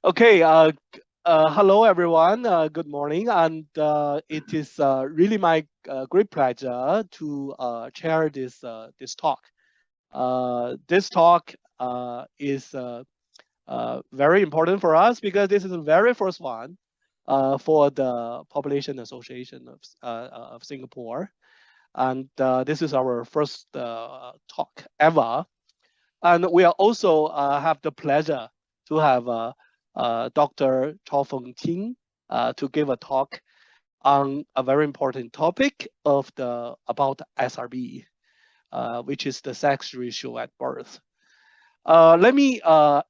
Okay, hello everyone. Good morning, and it is really my great pleasure to chair this talk. This talk is very important for us because this is the very first one for the Population Association of Singapore, and this is our first talk ever. And we are also have the pleasure to have Dr. Chao Fengqing to give a talk on a very important topic about SRB, which is the sex ratio at birth. Let me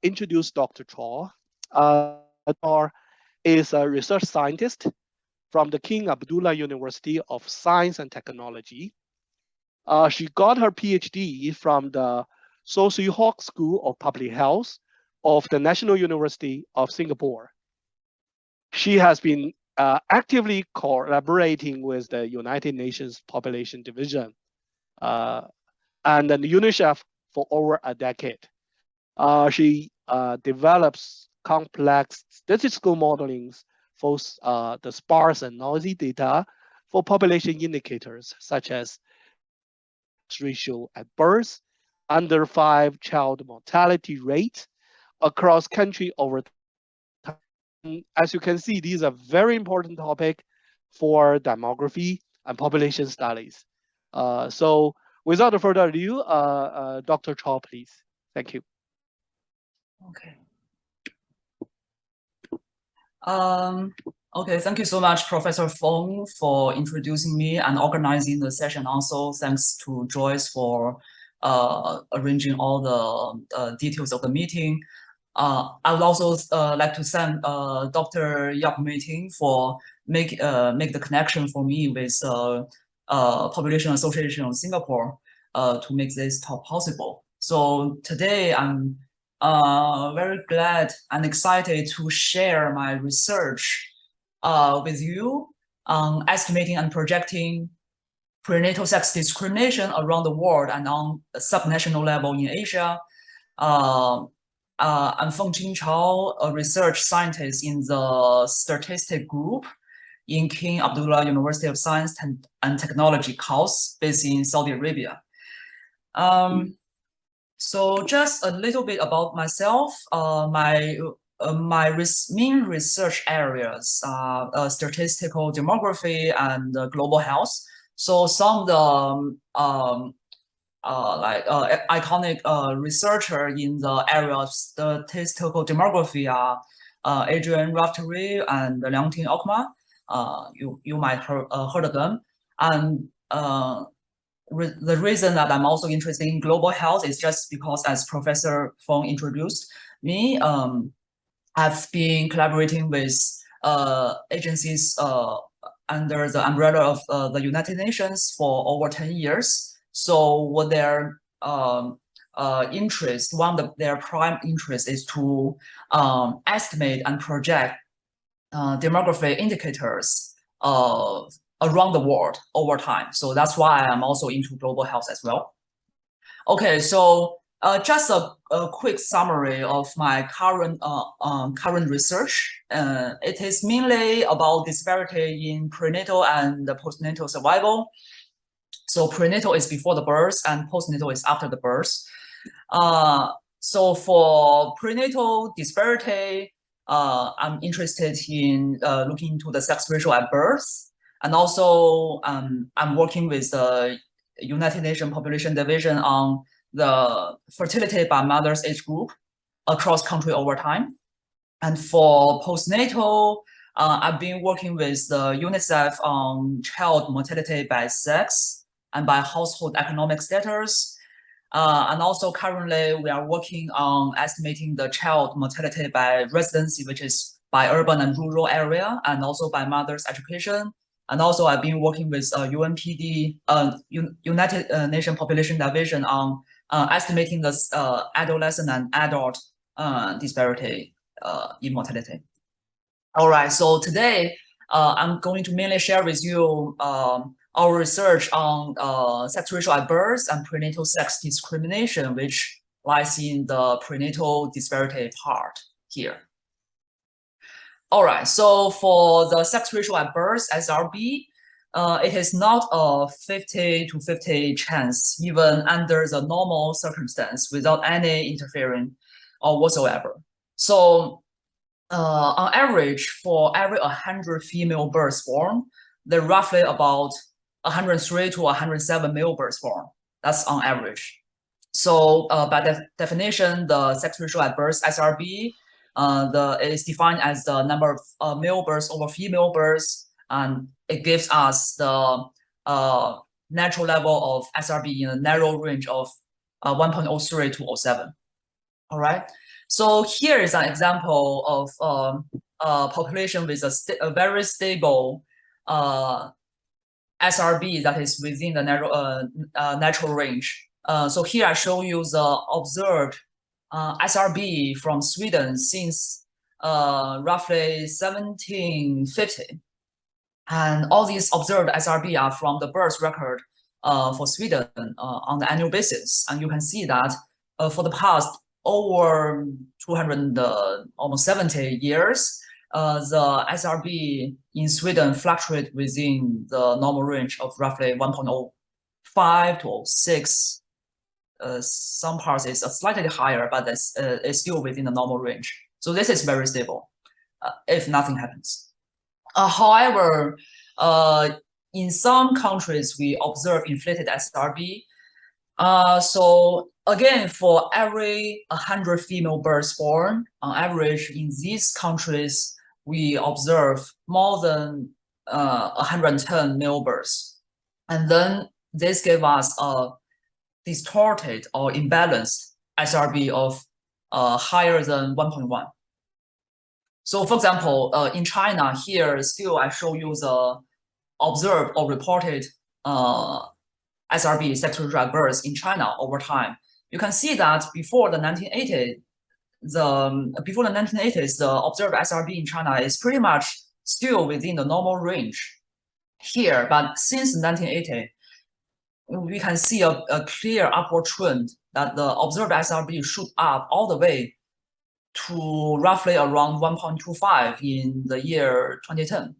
introduce Dr. Chao. Chao is a research scientist from the King Abdullah University of Science and Technology. She got her PhD from the Soci Hawk School of Public Health of the National University of Singapore. She has been actively collaborating with the United Nations Population Division and the UNICEF for over a decade. She develops complex statistical modelings for the sparse and noisy data for population indicators such as ratio at birth, under 5 child mortality rate across country over time. As you can see, these are very important topic for demography and population studies. So without further ado, Dr. Chao, please. Thank you. Okay. Okay, thank you so much, Professor Feng, for introducing me and organizing the session. Also, thanks to Joyce for arranging all the details of the meeting. I would also like to thank Dr. Yap Meiting for make the connection for me with Population Association of Singapore to make this talk possible. So today I'm very glad and excited to share my research with you on estimating and projecting prenatal sex discrimination around the world and on a subnational level in Asia. I'm Fengqing Chao, a research scientist in the statistic group in King Abdullah University of Science and Technology, KAUST, based in Saudi Arabia. So just a little bit about myself. My main research areas are statistical demography and global health. So some of the iconic researcher in the area of statistical demography are Adrian Raftery and Liangting Okma. You might heard of them. And the reason that I'm also interested in global health is just because, as Professor Feng introduced me, I've been collaborating with agencies under the umbrella of the United Nations for over 10 years. So what their interest, one of their prime interest is to estimate and project demography indicators around the world over time. So that's why I'm also into global health as well. Okay, so just a quick summary of my current research. It is mainly about disparity in prenatal and postnatal survival. So prenatal is before the birth and postnatal is after the birth. So for prenatal disparity, I'm interested in looking into the sex ratio at birth. And also, I'm working with the United Nations Population Division on the fertility by mother's age group across country over time. And for postnatal, I've been working with the UNICEF on child mortality by sex and by household economic status. And also currently we are working on estimating the child mortality by residency, which is by urban and rural area, and also by mother's education. And also I've been working with UNPD, United Nations Population Division on estimating the adolescent and adult disparity in mortality. All right, so today I'm going to mainly share with you our research on sex ratio at birth and prenatal sex discrimination, which lies in the prenatal disparity part here. All right. So for the sex ratio at birth, SRB, it is not a 50 to 50 chance, even under the normal circumstance, without any interfering or whatsoever. So on average, for every 100 female births born, there are roughly about 103 to 107 male births born. That's on average. So by definition, the sex ratio at birth, SRB, is defined as the number of male births over female births, and it gives us the natural level of SRB in a narrow range of 1.03 to 0.07. All right. So here is an example of a population with a very stable SRB that is within the natural range. So here I show you the observed SRB from Sweden since roughly 1750. And all these observed SRB are from the birth record for Sweden on the annual basis. And you can see that for the past over 200, almost 70 years, the SRB in Sweden fluctuate within the normal range of roughly 1.05 to 0.06. Some parts is slightly higher, but it's still within the normal range. So this is very stable if nothing happens. However, in some countries, we observe inflated SRB. So again, for every 100 female births born, on average, in these countries, we observe more than 110 male births. And then this gave us a distorted or imbalanced SRB of higher than 1.1. So for example, in China, here still I show you the observed or reported SRB, sexual drug births in China over time. You can see that before the 1980s, the observed SRB in China is pretty much still within the normal range here. But since 1980, we can see a clear upward trend that the observed SRB shoot up all the way to roughly around 1.25 in the year 2010.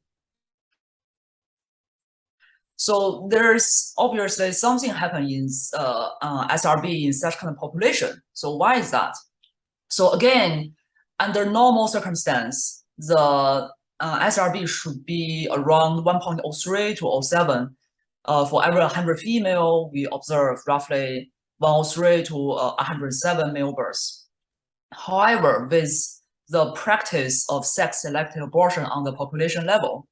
So there's obviously something happening in SRB in such kind of population. So why is that? So again, under normal circumstance, the SRB should be around 1.03 to 0.07. For every 100 female, we observe roughly 103 to 107 male births. However, with the practice of sex-selective abortion on the population level,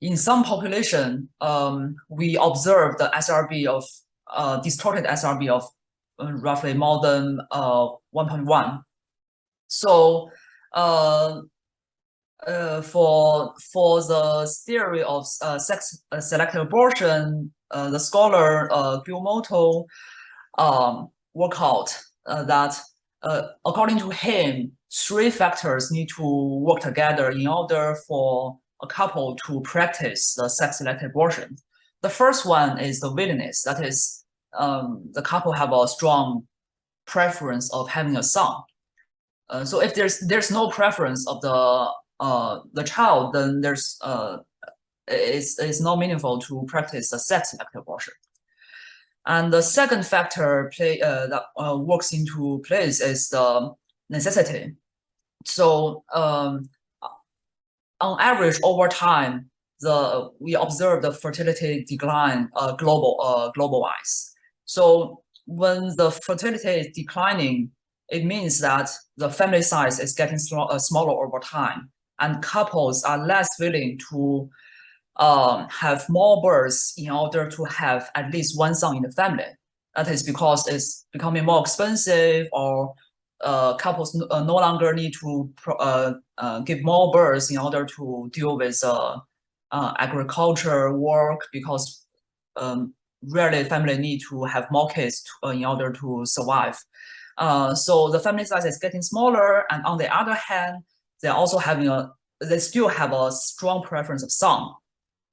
in some population, we observe the SRB of distorted SRB of roughly more than 1.1. So for the theory of sex-selective abortion, the scholar Gilmoto worked out that according to him, 3 factors need to work together in order for a couple to practice the sex-selective abortion. The first one is the willingness. That is, the couple have a strong preference of having a son. So if there's no preference of the child, then it's not meaningful to practice the sex-selective abortion. And the second factor that works into place is the necessity. So on average, over time, we observe the fertility decline global-wise. So when the fertility is declining, it means that the family size is getting smaller over time, and couples are less willing to have more births in order to have at least one son in the family. That is because it's becoming more expensive, or couples no longer need to give more births in order to deal with agriculture work, because rarely family need to have more kids in order to survive. So the family size is getting smaller, and on the other hand, they still have a strong preference of son.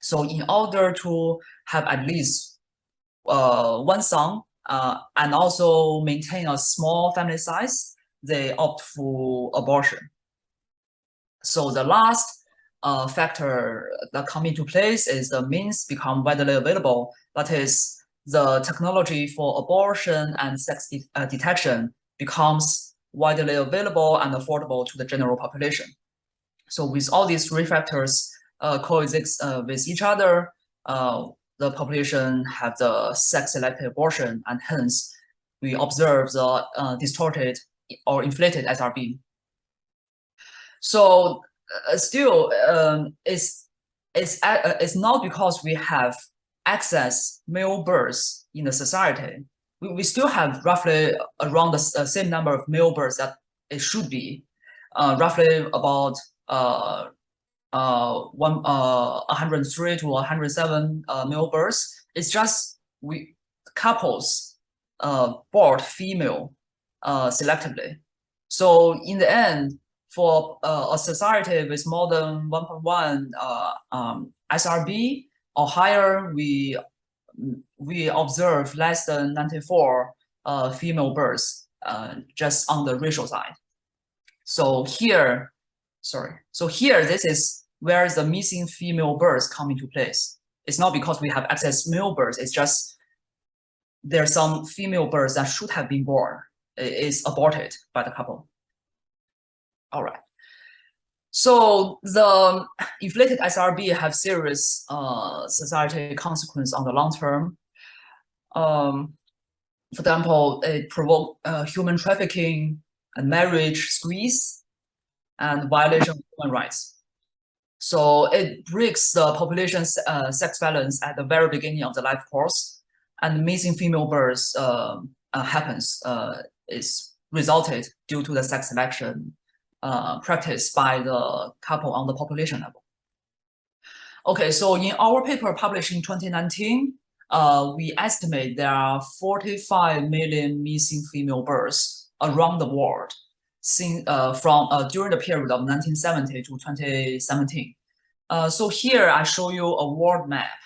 So in order to have at least one son and also maintain a small family size, they opt for abortion. So the last factor that come into place is the means become widely available. That is, the technology for abortion and sex detection becomes widely available and affordable to the general population. So with all these three factors coexist with each other, the population have the sex-selected abortion, and hence we observe the distorted or inflated SRB. So still, it's not because we have excess male births in the society. We still have roughly around the same number of male births that it should be, roughly about 103 to 107 male births. It's just couples board female selectively. So in the end, for a society with more than 1.1 SRB or higher, we observe less than 94 female births just on the racial side. So here, this is where the missing female births come into place. It's not because we have excess male births, it's just there are some female births that should have been born, is aborted by the couple. All right. So the inflated SRB have serious society consequences on the long term. For example, it provoke human trafficking and marriage squeeze and violation of human rights. So it breaks the population's sex balance at the very beginning of the life course, and missing female births happens is resulted due to the sex selection practiced by the couple on the population level. Okay, so in our paper published in 2019, we estimate there are 45 million missing female births around the world from during the period of 1970 to 2017. So here I show you a world map,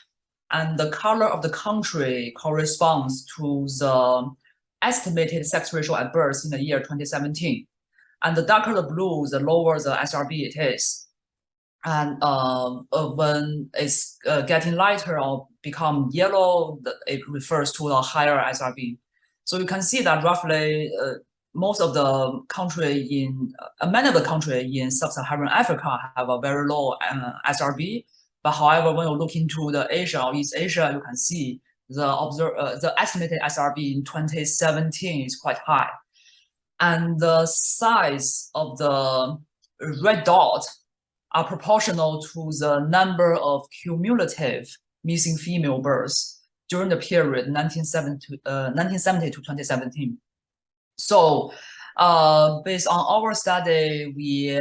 and the color of the country corresponds to the estimated sex ratio at birth in the year 2017. And the darker the blue, the lower the SRB it is. And when it's getting lighter or become yellow, it refers to a higher SRB. So you can see that roughly most of the country many of the countries in sub-Saharan Africa have a very low SRB. But however, when you look into the Asia or East Asia, you can see the estimated SRB in 2017 is quite high. And the size of the red dot are proportional to the number of cumulative missing female births during the period 1970 to 2017. So based on our study, we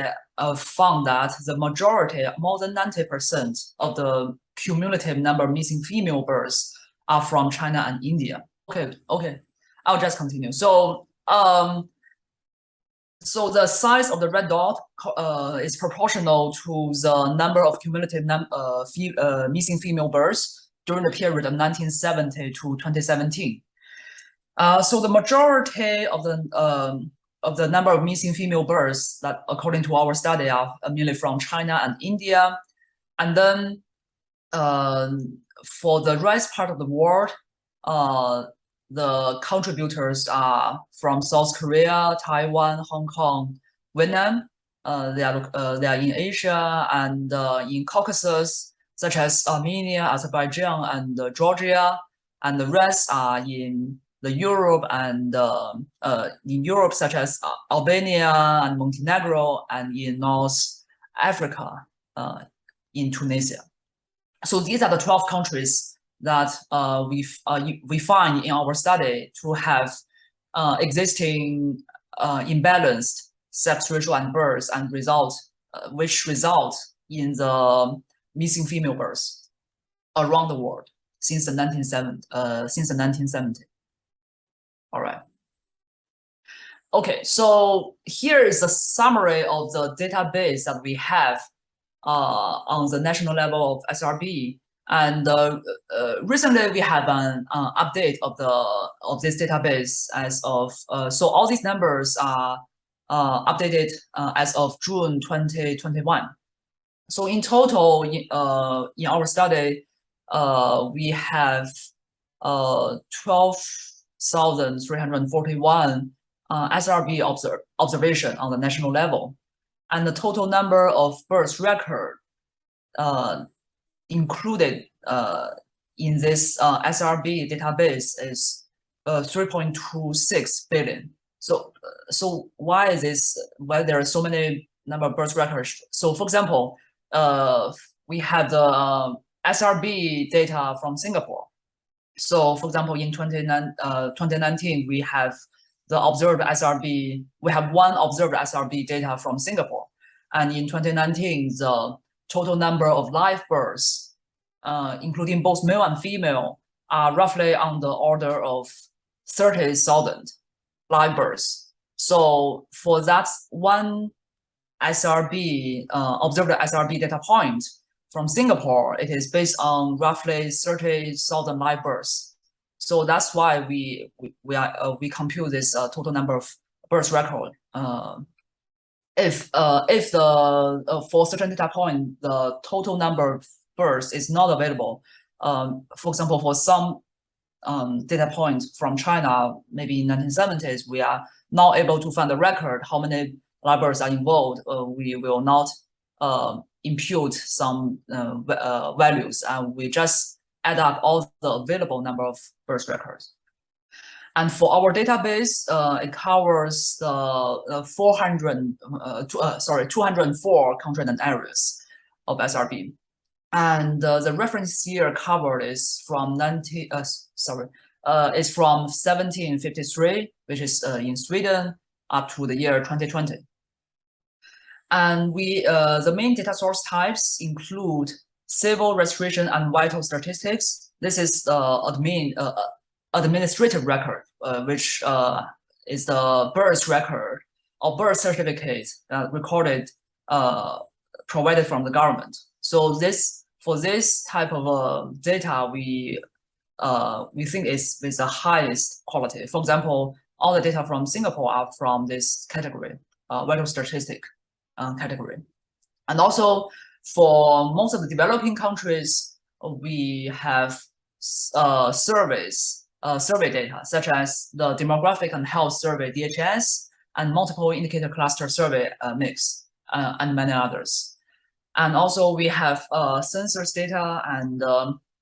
found that the majority, more than 90% of the cumulative number of missing female births are from China and India. Okay, I'll just continue. So so the size of the red dot is proportional to the number of cumulative missing female births during the period of 1970 to 2017. So the majority of the number of missing female births that, according to our study, are mainly from China and India. And then for the rest part of the world, the contributors are from South Korea, Taiwan, Hong Kong, Vietnam. They are in Asia and in Caucasus, such as Armenia, Azerbaijan, and Georgia. And the rest are in the Europe and in Europe, such as Albania and Montenegro, and in North Africa, in Tunisia. So these are the 12 countries that we find in our study to have existing imbalanced sex ratio and births, and which result in the missing female births around the world since the 1970. All right. Okay, so here is a summary of the database that we have on the national level of SRB. And recently we have an update of this database as of so all these numbers are updated as of June 2021. So in total, in our study, we have 12,341 SRB observation on the national level, and the total number of birth record included in this SRB database is 3.26 billion. So why is this? Why there are so many number of birth records? So for example, we have the SRB data from Singapore. So for example, in 2019, we have the observed SRB. We have one observed SRB data from Singapore, and in 2019, the total number of live births, including both male and female, are roughly on the order of 30,000 live births. So for that one SRB, observed SRB data point from Singapore, it is based on roughly 30,000 live births. So that's why we compute this total number of birth record. If the for certain data point the total number of births is not available, for example, for some data points from China, maybe in 1970s, we are not able to find the record how many live births are involved. We will not impute some values, and we just add up all the available number of birth records. And for our database, it covers the 204 countries and areas of SRB. And the reference year covered is from 1753, which is in Sweden, up to the year 2020. And the main data source types include civil registration and vital statistics. This is administrative record, which is the birth record or birth certificate recorded, provided from the government. So for this type of data, we think is with the highest quality. For example, all the data from Singapore are from this category, vital statistic category. And also for most of the developing countries, we have survey data, such as the Demographic and Health Survey, DHS, and Multiple Indicator Cluster Survey, MIX, and many others. And also we have census data, and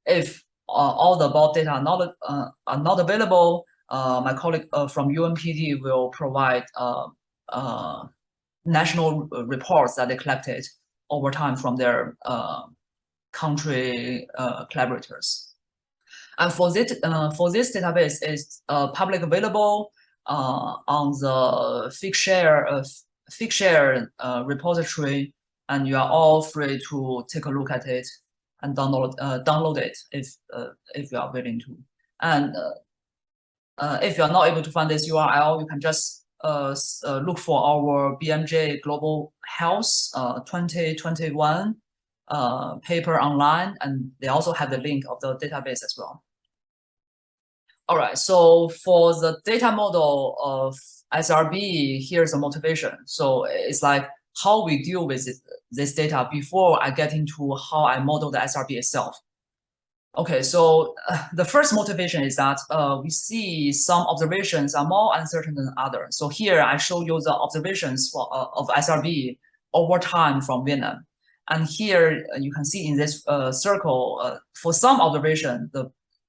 if all the above data are not available, my colleague from UNPD will provide national reports that they collected over time from their country collaborators. And for this database is public available on the Fengqing repository, and you are all free to take a look at it and download it if you are willing to. And if you are not able to find this URL, you can just look for our BMJ Global Health 2021 paper online, and they also have the link of the database as well. All right, so for the data model of SRB, here's the motivation. So it's like how we deal with this data before I get into how I model the SRB itself. Okay, so the first motivation is that we see some observations are more uncertain than others. So here I show you the observations of SRB over time from Vietnam. And here you can see in this circle, for some observation,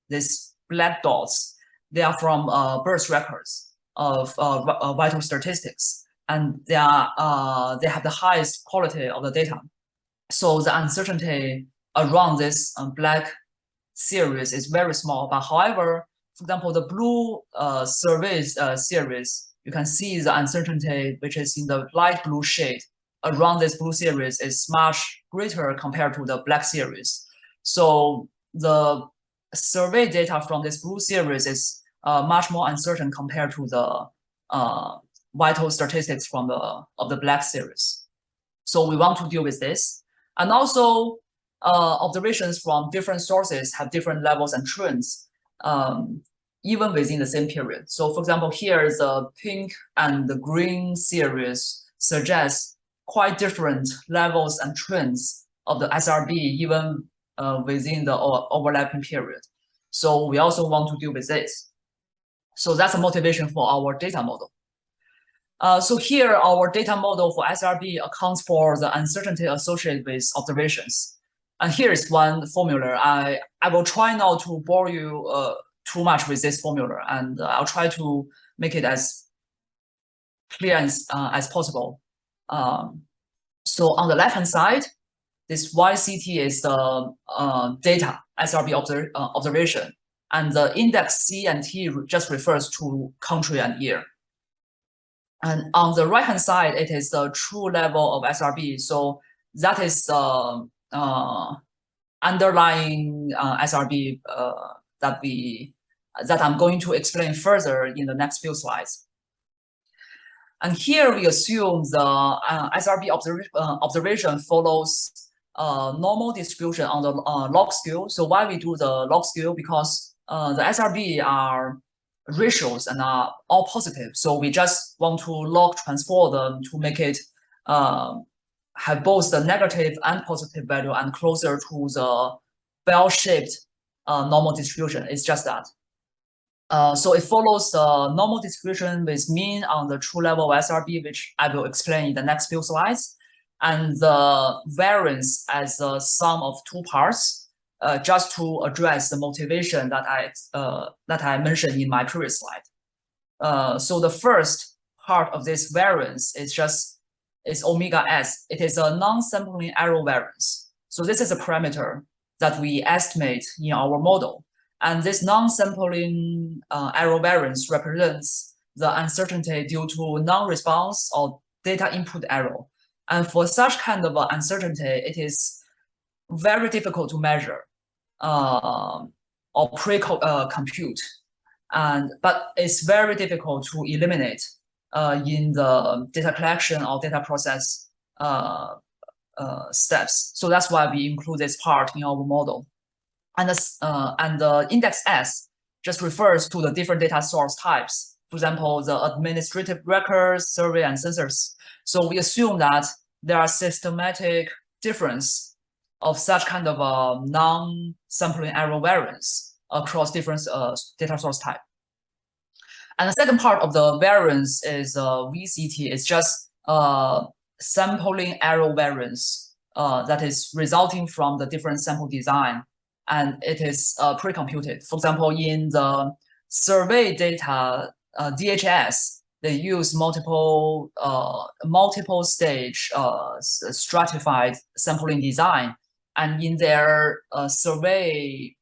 these black dots, they are from birth records of vital statistics. And they have the highest quality of the data. So the uncertainty around this black series is very small. But however, for example, the blue surveys series, you can see the uncertainty, which is in the light blue shade around this blue series, is much greater compared to the black series. So the survey data from this blue series is much more uncertain compared to the vital statistics from the black series. So we want to deal with this. And also observations from different sources have different levels and trends. even within the same period. So for example, here the pink and the green series suggests quite different levels and trends of the SRB even within the overlapping period. So we also want to deal with this. So that's a motivation for our data model. So here our data model for SRB accounts for the uncertainty associated with observations. And here is one formula. I will try not to bore you too much with this formula, and I'll try to make it as clear as possible. So on the left-hand side, this YCT is the data SRB observation, and the index C and T just refers to country and year. And on the right-hand side, it is the true level of SRB. So that is underlying SRB that I'm going to explain further in the next few slides. And here we assume the SRB observation follows normal distribution on the log scale. So why we do the log scale? Because the SRB are ratios and are all positive. So we just want to log transform them to make it have both the negative and positive value and closer to the bell-shaped normal distribution. It's just that. So it follows the normal distribution with mean on the true level of SRB, which I will explain in the next few slides, and the variance as the sum of two parts, just to address the motivation that I mentioned in my previous slide. So the first part of this variance is omega s. It is a non-sampling error variance. So this is a parameter that we estimate in our model. And this non-sampling error variance represents the uncertainty due to non-response or data input error. And for such kind of uncertainty, it is very difficult to measure or pre-compute. But it's very difficult to eliminate in the data collection or data process steps. So that's why we include this part in our model. And the index S just refers to the different data source types. For example, the administrative records, survey, and census. So we assume that there are systematic difference of such kind of non-sampling error variance across different data source type. And the second part of the variance is VCT. It's just sampling error variance that is resulting from the different sample design. And it is pre-computed. For example, in the survey data, DHS, they use multiple stage stratified sampling design. And in their survey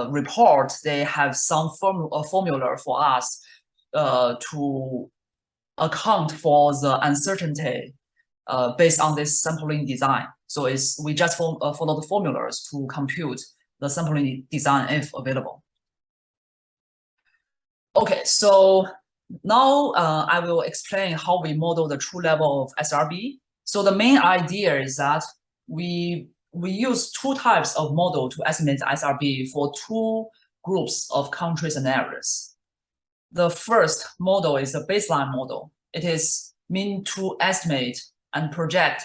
report, they have some formula for us to account for the uncertainty based on this sampling design. So we just follow the formulas to compute the sampling design if available. Okay, so now I will explain how we model the true level of SRB. So the main idea is that we use two types of model to estimate the SRB for two groups of countries and areas. The first model is a baseline model. It is meant to estimate and project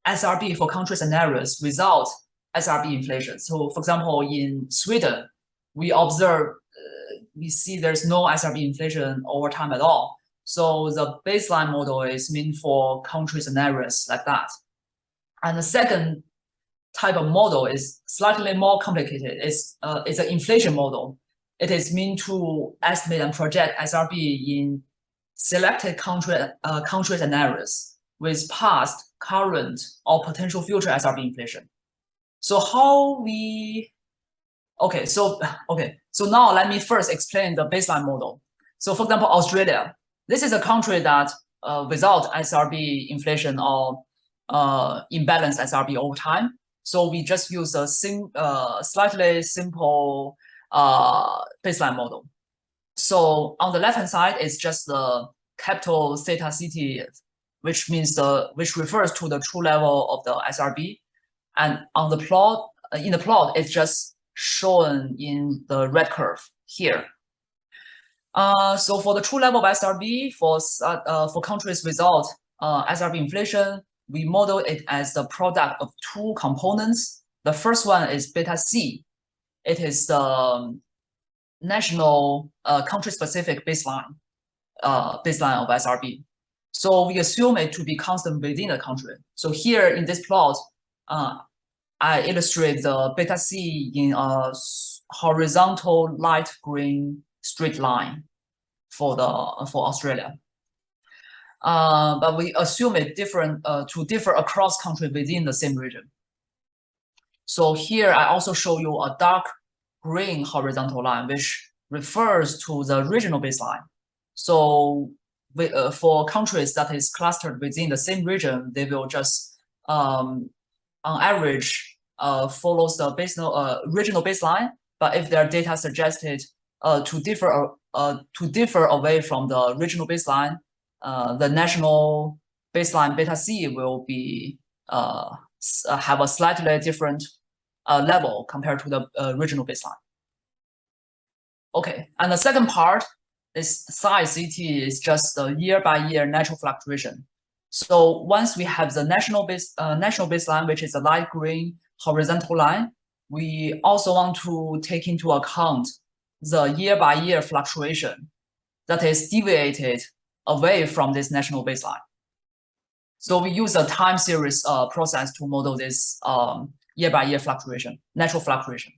SRB for countries and areas without SRB inflation. So for example, in Sweden, we observe, we see there's no SRB inflation over time at all. So the baseline model is meant for countries and areas like that. And the second type of model is slightly more complicated. It's an inflation model. It is meant to estimate and project SRB in selected countries and areas with past, current, or potential future SRB inflation. So how we, so now let me first explain the baseline model. So for example, Australia, this is a country that without SRB inflation or imbalanced SRB over time. So we just use a slightly simple baseline model. So on the left-hand side, it's just the capital theta CT, which means which refers to the true level of the SRB. And on the plot, in the plot, it's just shown in the red curve here. So for the true level of SRB for countries without SRB inflation, we model it as the product of two components. The first one is beta C. It is the national country-specific baseline of SRB. So we assume it to be constant within the country. So here in this plot, I illustrate the beta C in a horizontal light green straight line for Australia. But we assume it to differ across country within the same region. So here I also show you a dark green horizontal line, which refers to the regional baseline. So for countries that is clustered within the same region, they will just on average follows the regional baseline. But if their data suggested to differ away from the regional baseline, the national baseline beta C will be have a slightly different level compared to the regional baseline. Okay, and the second part is size CT is just the year-by-year natural fluctuation. So once we have the national baseline, which is a light green horizontal line, we also want to take into account the year-by-year fluctuation that is deviated away from this national baseline. So we use a time series process to model this year-by-year fluctuation, natural fluctuation.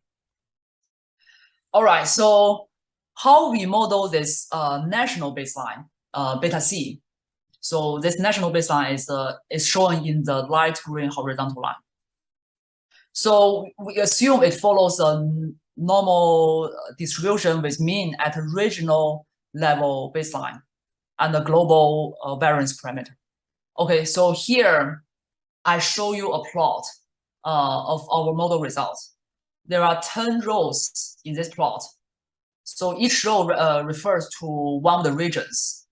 All right, so how we model this national baseline, beta C. So this national baseline is shown in the light green horizontal line. So we assume it follows a normal distribution with mean at a regional level baseline and a global variance parameter. Okay, so here I show you a plot of our model results. There are 10 rows in this plot. So each row refers to one of the regions.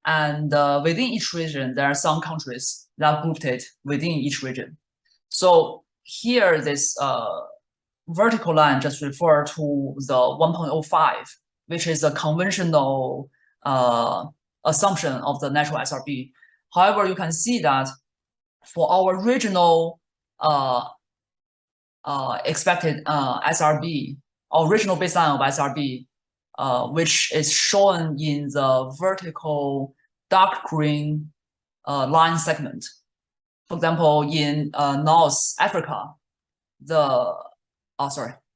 And within each region, there are some countries that are grouped it within each region. So here, this vertical line just refers to the 1.05, which is a conventional assumption of the natural SRB. However, you can see that for our regional expected SRB, our regional baseline of SRB, which is shown in the vertical dark green line segment. For example, in North Africa,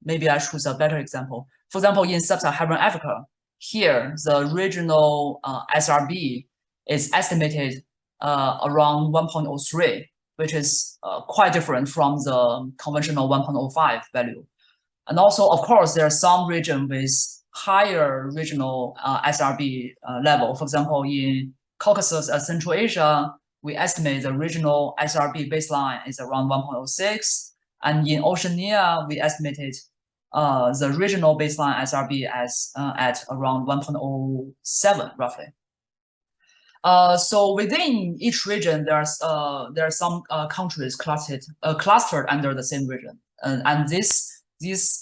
maybe I choose a better example. For example, in Sub-Saharan Africa, here the regional SRB is estimated around 1.03, which is quite different from the conventional 1.05 value. And also, of course, there are some regions with higher regional SRB level. For example, in Caucasus and Central Asia, we estimate the regional SRB baseline is around 1.06. And in Oceania, we estimated the regional baseline SRB as at around 1.07 roughly. So within each region, there are some countries clustered under the same region, and this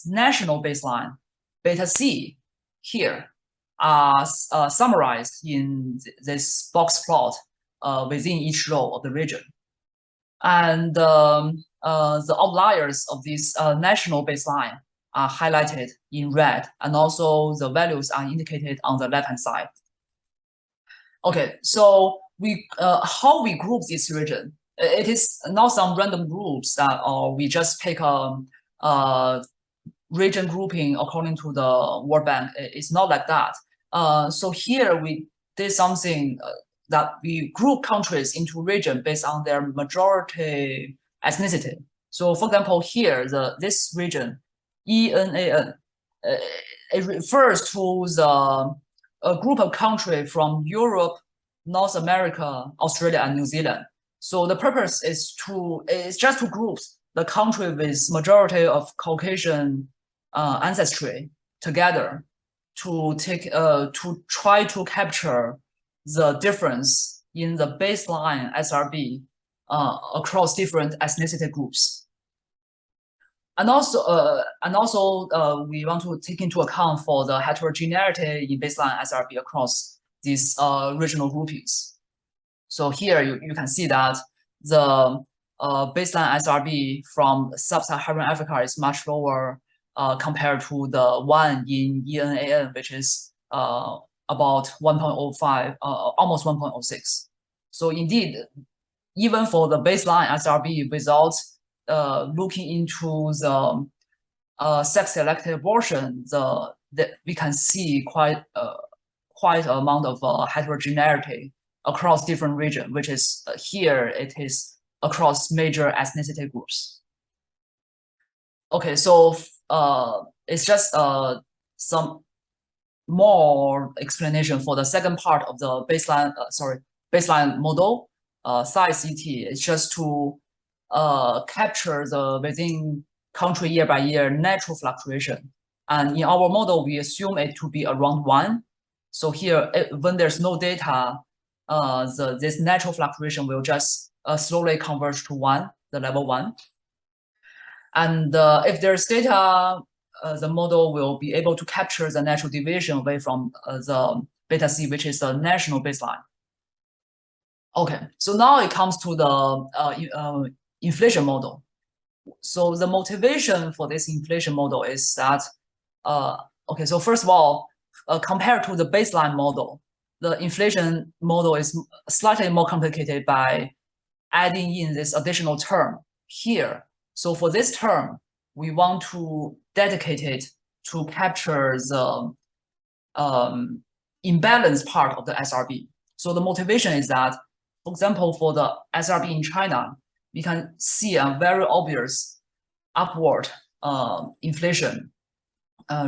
national baseline beta C here are summarized in this box plot within each row of the region, and the outliers of this national baseline are highlighted in red, and also the values are indicated on the left-hand side. Okay, so how we group this region? It is not some random groups that, or we just pick a region grouping according to the World Bank. It's not like that. So here we did something that we group countries into region based on their majority ethnicity. So for example, here this region ENAN, it refers to a group of countries from Europe, North America, Australia, and New Zealand. So the purpose is just to group the country with majority of Caucasian ancestry together to try to capture the difference in the baseline SRB across different ethnicity groups. And also, we want to take into account for the heterogeneity in baseline SRB across these regional groupings. So here you can see that the baseline SRB from sub-Saharan Africa is much lower compared to the one in ENAN, which is about 1.05, almost 1.06. So indeed, even for the baseline SRB without looking into the sex-selected abortion, we can see quite amount of heterogeneity across different regions, which is here it is across major ethnicity groups. Okay, so it's just some more explanation for the second part of the baseline model. Size CT is just to capture the within country year by year natural fluctuation. And in our model, we assume it to be around 1. So here, when there's no data, this natural fluctuation will just slowly converge to 1, the level 1. And if there's data, the model will be able to capture the natural deviation away from the beta C, which is the national baseline. Okay, so now it comes to the inflation model. So the motivation for this inflation model is that, okay, so first of all, compared to the baseline model, the inflation model is slightly more complicated by adding in this additional term here. So for this term, we want to dedicate it to capture the imbalanced part of the SRB. So the motivation is that, for example, for the SRB in China, we can see a very obvious upward inflation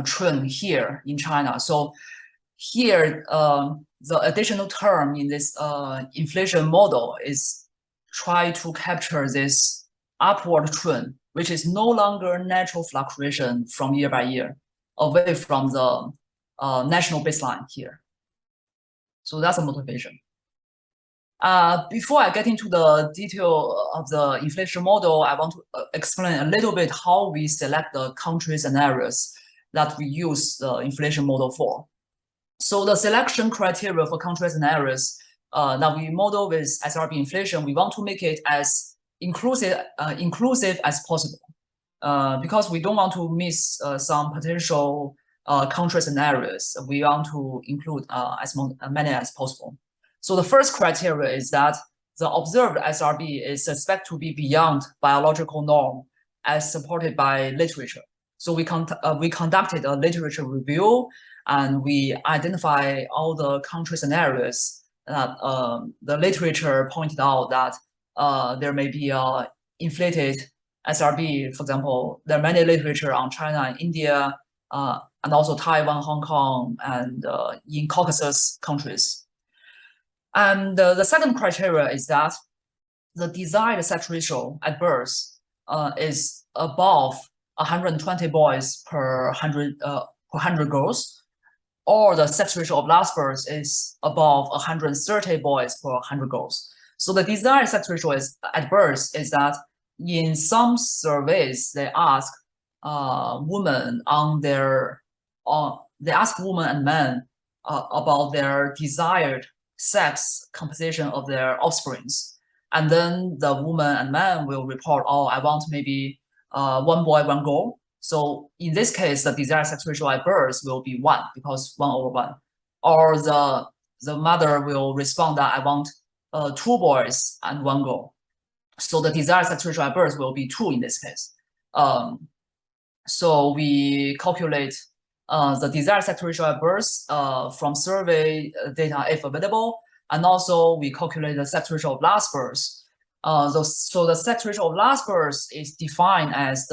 trend here in China. So here, the additional term in this inflation model is try to capture this upward trend, which is no longer natural fluctuation from year by year, away from the national baseline here. So that's a motivation. Before I get into the detail of the inflation model, I want to explain a little bit how we select the countries and areas that we use the inflation model for. So the selection criteria for countries and areas that we model with SRB inflation, we want to make it as inclusive as possible, because we don't want to miss some potential countries and areas. We want to include as many as possible. So the first criteria is that the observed SRB is suspected to be beyond biological norm as supported by literature. So we conducted a literature review and we identify all the countries and areas that the literature pointed out that there may be inflated SRB. For example, there are many literature on China and India, and also Taiwan, Hong Kong, and in Caucasus countries. And the second criteria is that the desired sex ratio at birth is above 120 boys per 100 girls, or the sex ratio of last birth is above 130 boys per 100 girls. So the desired sex ratio is at birth is that in some surveys they ask women on their they ask women and men about their desired sex composition of their offsprings, and then the woman and man will report, oh, I want maybe 1 boy, 1 girl. So in this case, the desired sex ratio at birth will be 1 because 1/1, or the mother will respond that I want 2 boys and 1 girl. So the desired sex ratio at birth will be 2 in this case. So we calculate the desired sex ratio at birth from survey data if available, and also we calculate the sex ratio of last birth. So the sex ratio of last birth is defined as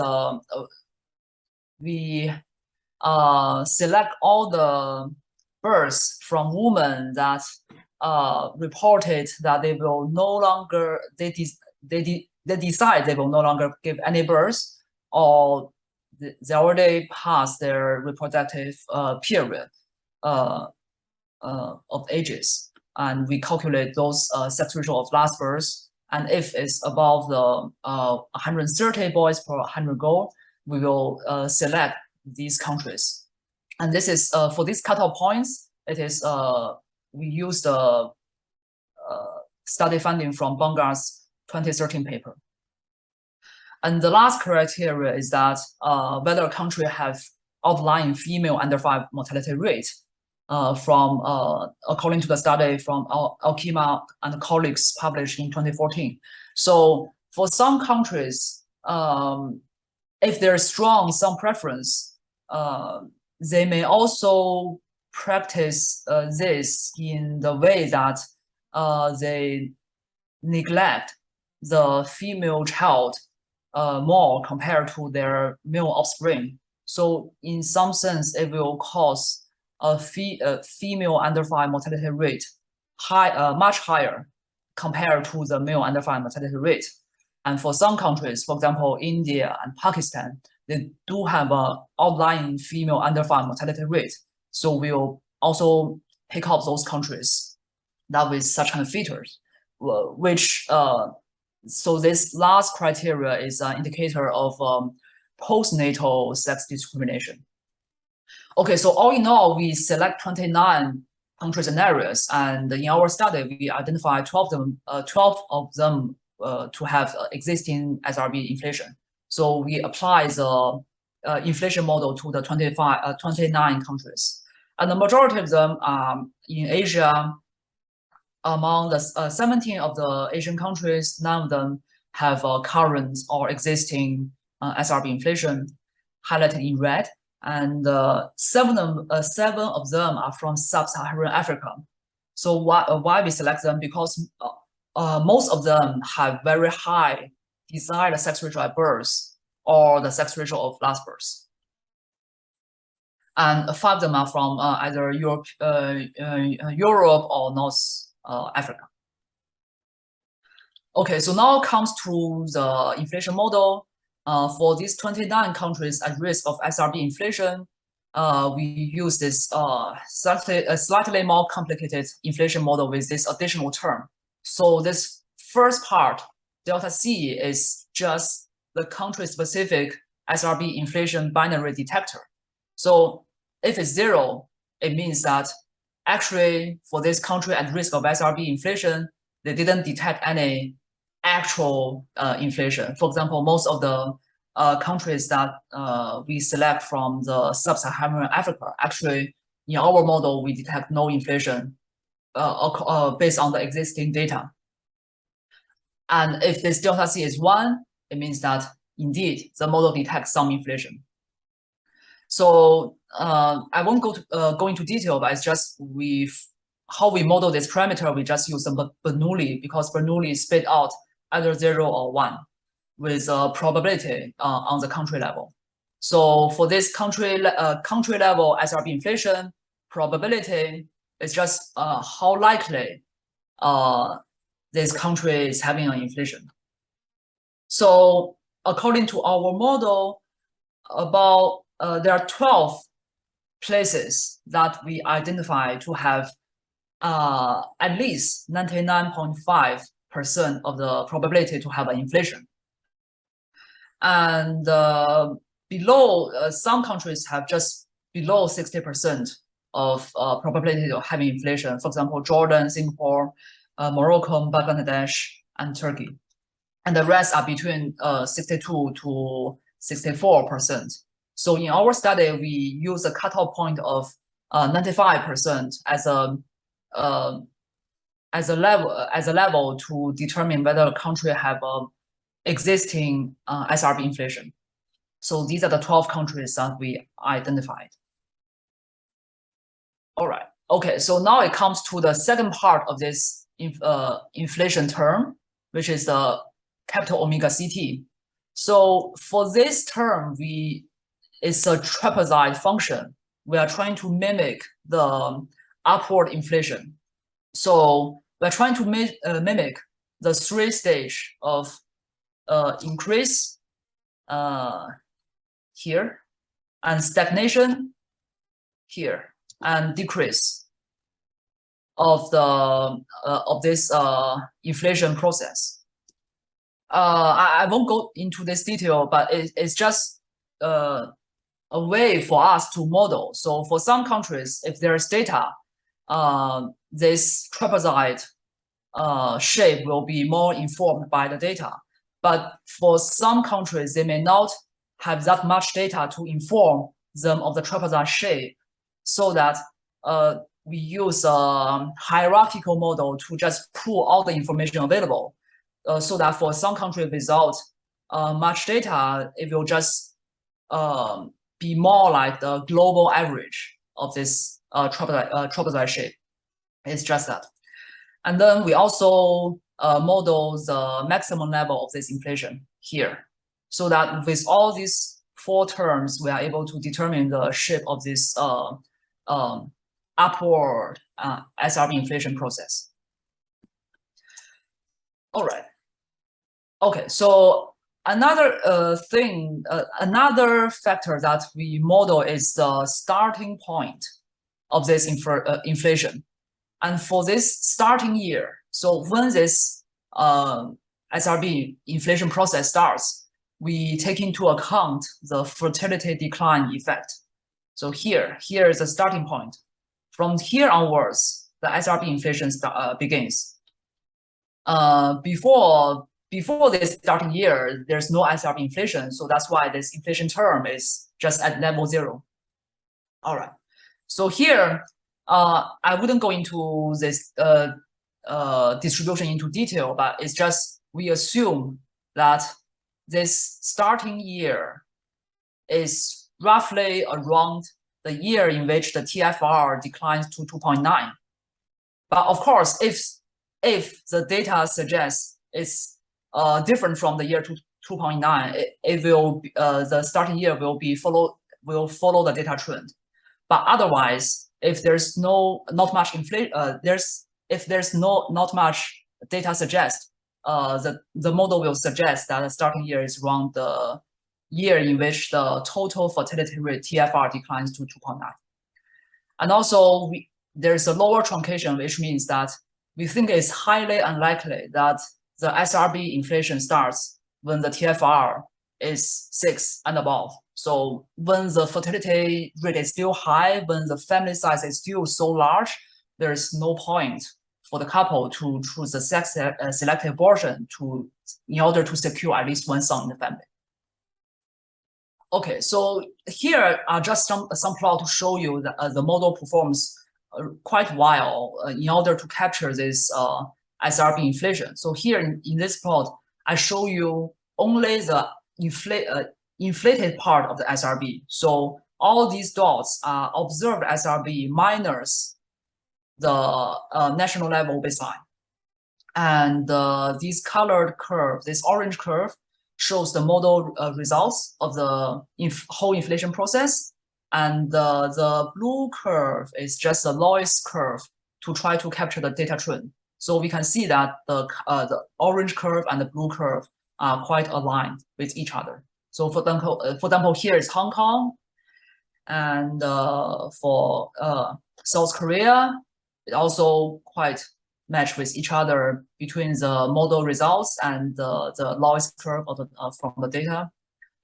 we select all the births from women that reported that they will no longer they decide they will no longer give any birth, or they already passed their reproductive period of ages, and we calculate those sex ratio of last birth. And if it's above the 130 boys per 100 girl, we will select these countries. And this is for these cutoff points, it is we use the study funding from Bungar's 2013 paper. And the last criteria is that whether a country have outlying female under 5 mortality rate from according to the study from Alkima and colleagues published in 2014. So for some countries, if there's strong some preference, they may also practice this in the way that they neglect the female child more compared to their male offspring. So in some sense, it will cause a female under 5 mortality rate much higher compared to the male under 5 mortality rate. And for some countries, for example, India and Pakistan, they do have an outlying female under 5 mortality rate. So we'll also pick up those countries that with such kind of features, which so this last criteria is an indicator of postnatal sex discrimination. Okay, so all in all, we select 29 countries and areas, and in our study, we identified 12 of them to have existing SRB inflation. So we apply the inflation model to the 29 countries. And the majority of them in Asia. Among the 17 of the Asian countries, none of them have current or existing SRB inflation, highlighted in red, and 7 of them are from sub-Saharan Africa. So why we select them? Because most of them have very high desired sex ratio at birth or the sex ratio of last birth. And 5 of them are from either Europe or North Africa. Okay, so now comes to the inflation model. For these 29 countries at risk of SRB inflation, we use this slightly more complicated inflation model with this additional term. So this first part, delta C, is just the country-specific SRB inflation binary detector. So if it's 0, it means that actually, for this country at risk of SRB inflation, they didn't detect any actual inflation. For example, most of the countries that we select from the sub-Saharan Africa, actually, in our model, we detect no inflation based on the existing data. And if this delta C is 1, it means that indeed the model detects some inflation. So I won't go into detail, but it's just how we model this parameter. We just use the Bernoulli, because Bernoulli spit out either 0 or 1 with a probability on the country level. So for this country level SRB inflation, probability is just how likely this country is having an inflation. So according to our model, about there are 12 places that we identify to have at least 99.5% of the probability to have an inflation. And below, some countries have just below 60% of probability of having inflation. For example, Jordan, Singapore, Morocco, Bangladesh, and Turkey. And the rest are between 62 to 64%. So in our study, we use a cutoff point of 95% as a level to determine whether a country have existing SRB inflation. So these are the 12 countries that we identified. All right. Okay. So now it comes to the second part of this inflation term, which is the capital omega CT. So for this term, it's a trapezoid function. We are trying to mimic the upward inflation. So we're trying to mimic the 3 stage of increase here, and stagnation here, and decrease of this inflation process. I won't go into this detail, but it's just a way for us to model. So for some countries, if there is data, this trapezoid shape will be more informed by the data. But for some countries, they may not have that much data to inform them of the trapezoid shape, so that we use a hierarchical model to just pull all the information available, so that for some countries without much data, it will just be more like the global average of this trapezoid shape. It's just that. And then we also model the maximum level of this inflation here, so that with all these 4 terms, we are able to determine the shape of this upward SRB inflation process. All right. Okay, so another thing, another factor that we model is the starting point of this inflation. And for this starting year, so when this SRB inflation process starts, we take into account the fertility decline effect. So here is the starting point. From here onwards, the SRB inflation begins. Before this starting year, there's no SRB inflation, so that's why this inflation term is just at level 0. All right. So here, I wouldn't go into this distribution into detail, but it's just we assume that this starting year is roughly around the year in which the TFR declines to 2.9. But of course, if the data suggests it's different from the year 2.9, it will the starting year will follow the data trend. But otherwise, if there's not much data suggests, the model will suggest that the starting year is around the year in which the total fertility rate TFR declines to 2.9. And also there's a lower truncation, which means that we think it's highly unlikely that the SRB inflation starts when the TFR is 6 and above. So when the fertility rate is still high, when the family size is still so large, there is no point for the couple to choose a selective abortion in order to secure at least one son in the family. Okay, so here are just some plot to show you that the model performs quite well in order to capture this SRB inflation. So here in this plot, I show you only the inflated part of the SRB. So all these dots are observed SRB minus the national level baseline. And this colored curve, this orange curve, shows the model results of the whole inflation process. And the blue curve is just the Loess curve to try to capture the data trend. So we can see that the orange curve and the blue curve are quite aligned with each other. So for example, here is Hong Kong, and for South Korea, it also quite match with each other between the model results and the Loess curve from the data.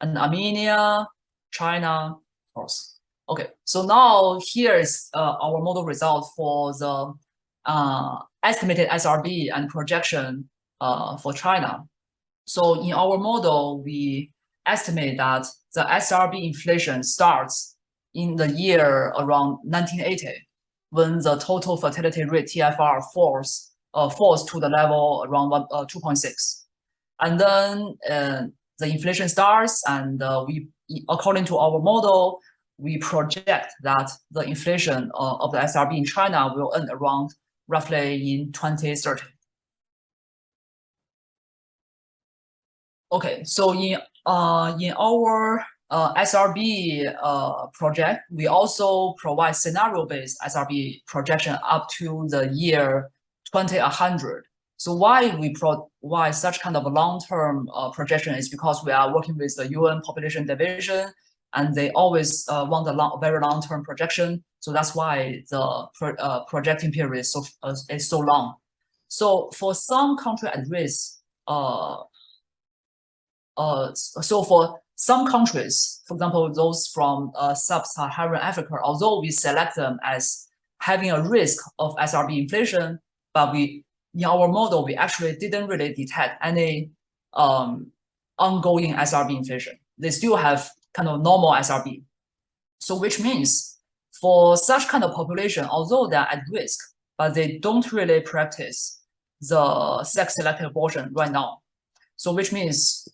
And Armenia, China, of course. Okay, so now here is our model result for the estimated SRB and projection for China. So in our model, we estimate that the SRB inflation starts in the year around 1980, when the total fertility rate TFR falls to the level around 2.6. And then the inflation starts, and according to our model, we project that the inflation of the SRB in China will end around roughly in 2030. Okay, so in our SRB project, we also provide scenario-based SRB projection up to the year 2100. So why we provide such kind of a long-term projection is because we are working with the UN Population Division, and they always want a very long-term projection. So that's why the projecting period is so long. So for some country at risk, so for some countries, for example, those from sub-Saharan Africa, although we select them as having a risk of SRB inflation, but in our model, we actually didn't really detect any ongoing SRB inflation. They still have kind of normal SRB. So which means for such kind of population, although they're at risk, but they don't really practice the sex-selected abortion right now. So which means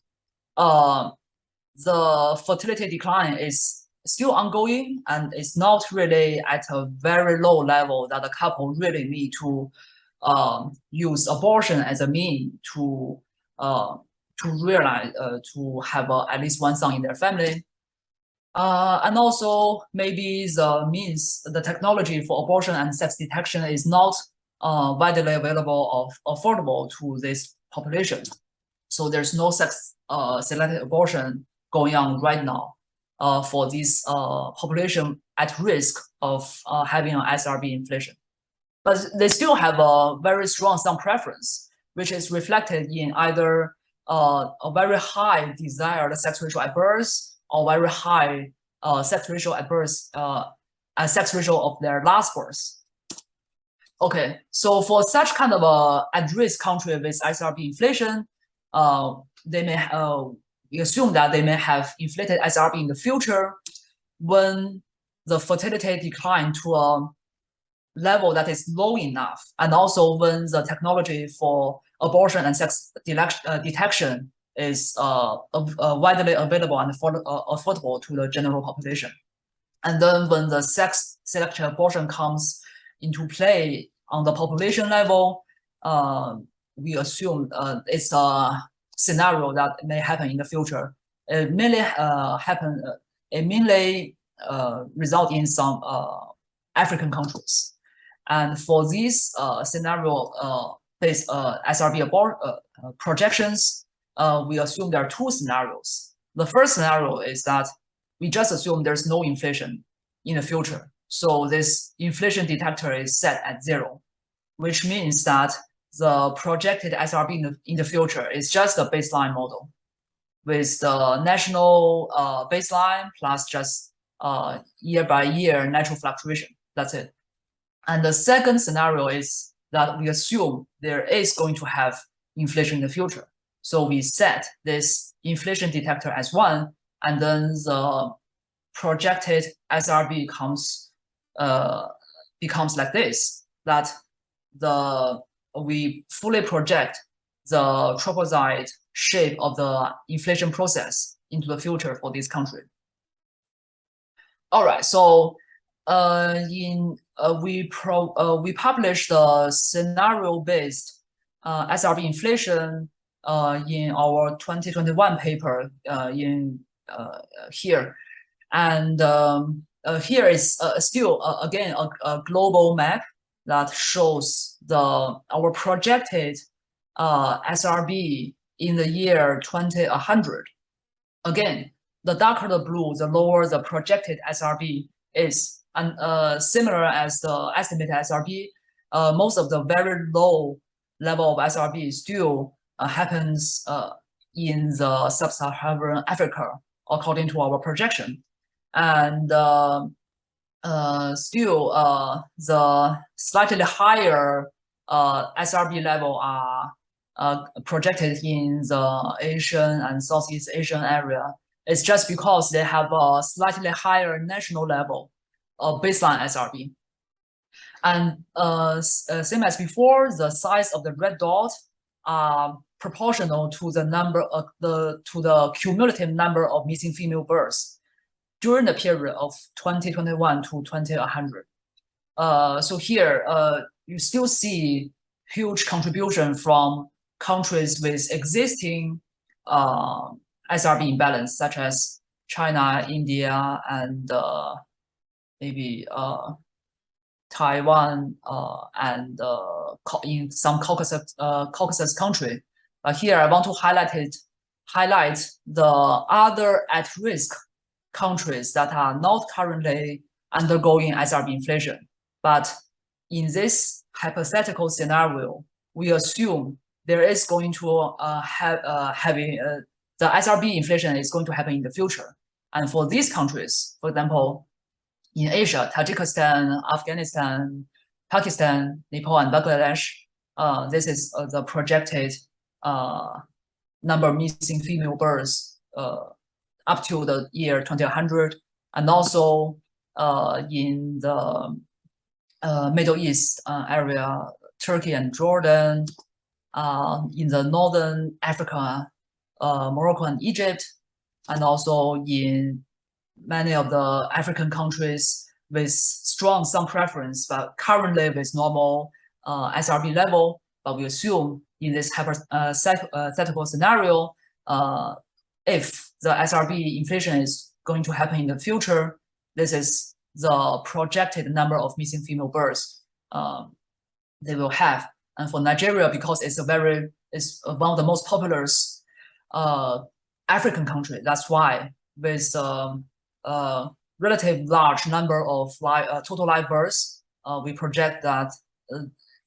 the fertility decline is still ongoing and it's not really at a very low level that the couple really need to use abortion as a mean to realize to have at least one son in their family. And also maybe the technology for abortion and sex detection is not widely available or affordable to this population. So there's no sex selected abortion going on right now for this population at risk of having an SRB inflation. But they still have a very strong son preference, which is reflected in either a very high desired sex ratio at birth or very high sex ratio at birth, sex ratio of their last birth. Okay, so for such kind of a at-risk country with SRB inflation, they may we assume that they may have inflated SRB in the future when the fertility decline to a level that is low enough, and also when the technology for abortion and sex detection is widely available and affordable to the general population. And then when the sex-selected abortion comes into play on the population level, we assume it's a scenario that may happen in the future. It mainly result in some African countries. And for these scenario-based SRB projections, we assume there are two scenarios. The first scenario is that we just assume there's no inflation in the future. So this inflation detector is set at 0, which means that the projected SRB in the future is just a baseline model with the national baseline plus just year by year natural fluctuation. That's it. And the second scenario is that we assume there is going to have inflation in the future. So we set this inflation detector as 1, and then the projected SRB becomes like this, that we fully project the trapezoid shape of the inflation process into the future for this country. All right, so we published the scenario-based SRB inflation in our 2021 paper here, and here is still again a global map that shows our projected SRB in the year 2100. Again, the darker the blue, the lower the projected SRB is, and similar as the estimated SRB, most of the very low level of SRB still happens in the sub-Saharan Africa, according to our projection. And still, the slightly higher SRB level are projected in the Asian and Southeast Asian area. It's just because they have a slightly higher national level of baseline SRB. And same as before, the size of the red dot are proportional to the number of the cumulative number of missing female births during the period of 2021 to 2100. So here you still see huge contribution from countries with existing SRB imbalance, such as China, India, and maybe Taiwan, and in some Caucasus country. But here I want to highlight the other at-risk countries that are not currently undergoing SRB inflation. But in this hypothetical scenario, we assume there is going to the SRB inflation is going to happen in the future. And for these countries, for example, in Asia, Tajikistan, Afghanistan, Pakistan, Nepal, and Bangladesh, this is the projected number of missing female births up to the year 2100, and also in the Middle East area, Turkey and Jordan, in the Northern Africa, Morocco and Egypt, and also in many of the African countries with strong sun preference, but currently with normal SRB level. But we assume in this hypothetical scenario, if the SRB inflation is going to happen in the future, this is the projected number of missing female births they will have. And for Nigeria, because it's one of the most populous African country, that's why with relative large number of total live births, we project that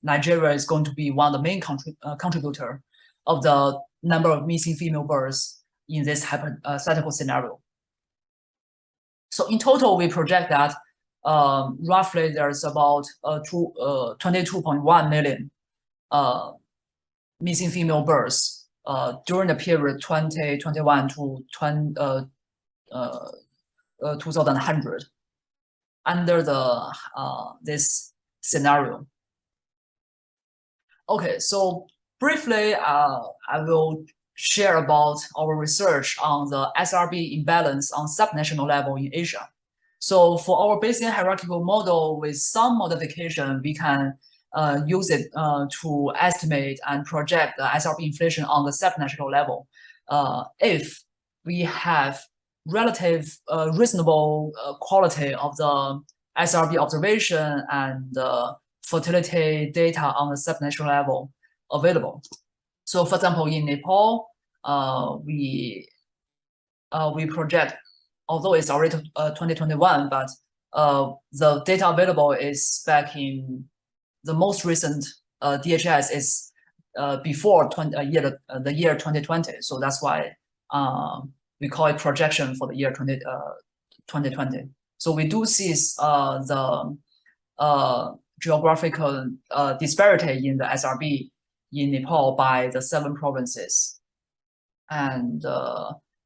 Nigeria is going to be one of the main contributor of the number of missing female births in this hypothetical scenario. So in total, we project that roughly there's about 22.1 million missing female births during the period 2021 to 2100 under the this scenario. Okay, so briefly, I will share about our research on the SRB imbalance on subnational level in Asia. So for our Bayesian hierarchical model, with some modification, we can use it to estimate and project the SRB inflation on the subnational level. If we have relative reasonable quality of the SRB observation and fertility data on the subnational level available. So for example, in Nepal, we project, although it's already 2021, but the data available is back in the most recent DHS is before the year 2020. So that's why we call it projection for the year 2020. So we do see the geographical disparity in the SRB in Nepal by the 7 provinces. And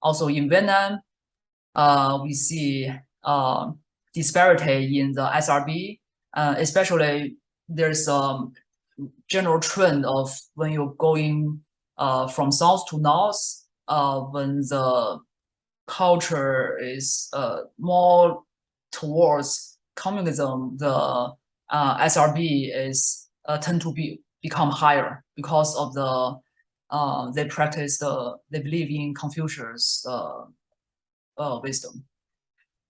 also in Vietnam, we see disparity in the SRB, especially there's a general trend of when you're going from south to north, when the culture is more towards communism, the SRB is tend to become higher because of the they believe in Confucius wisdom.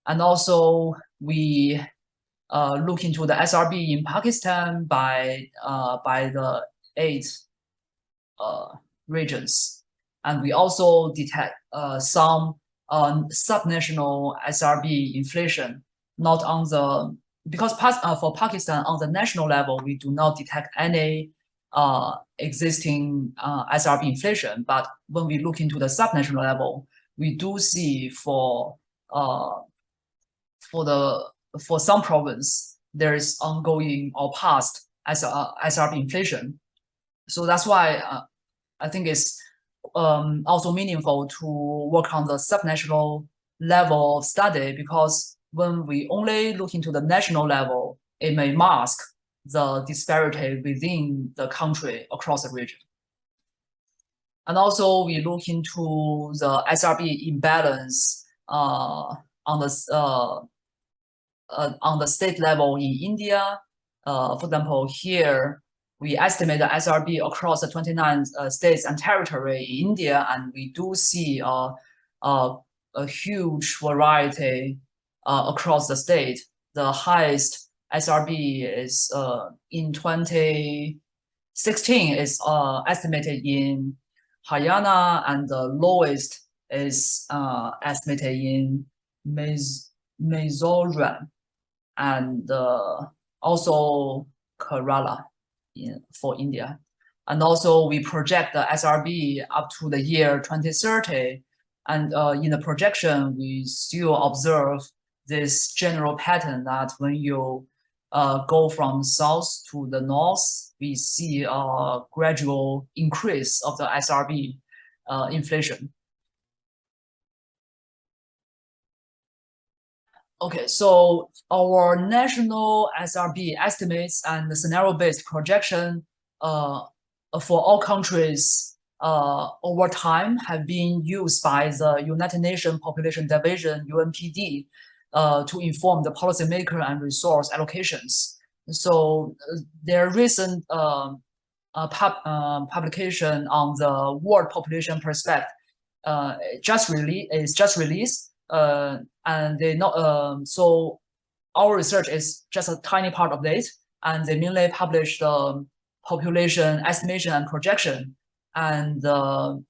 And also we look into the SRB in Pakistan by the 8 regions, and we also detect some subnational SRB inflation, not on the because for Pakistan on the national level we do not detect any existing SRB inflation, but when we look into the subnational level, we do see for some province there is ongoing or past SRB inflation. So that's why I think it's also meaningful to work on the subnational level study, because when we only look into the national level, it may mask the disparity within the country across the region. And also we look into the SRB imbalance on the state level in India. For example, here we estimate the SRB across the 29 states and territory in India, and we do see a huge variety across the state. The highest SRB is in 2016 is estimated in Haryana, and the lowest is estimated in Mizoram and also Kerala for India. And also we project the SRB up to the year 2030. And in the projection, we still observe this general pattern that when you go from south to the north, we see a gradual increase of the SRB inflation. Okay, so our national SRB estimates and the scenario-based projection for all countries over time have been used by the United Nations Population Division, UNPD, to inform the policymaker and resource allocations. So their recent publication on the world population perspective is just released, and they not so our research is just a tiny part of it, and they mainly publish the population estimation and projection, and the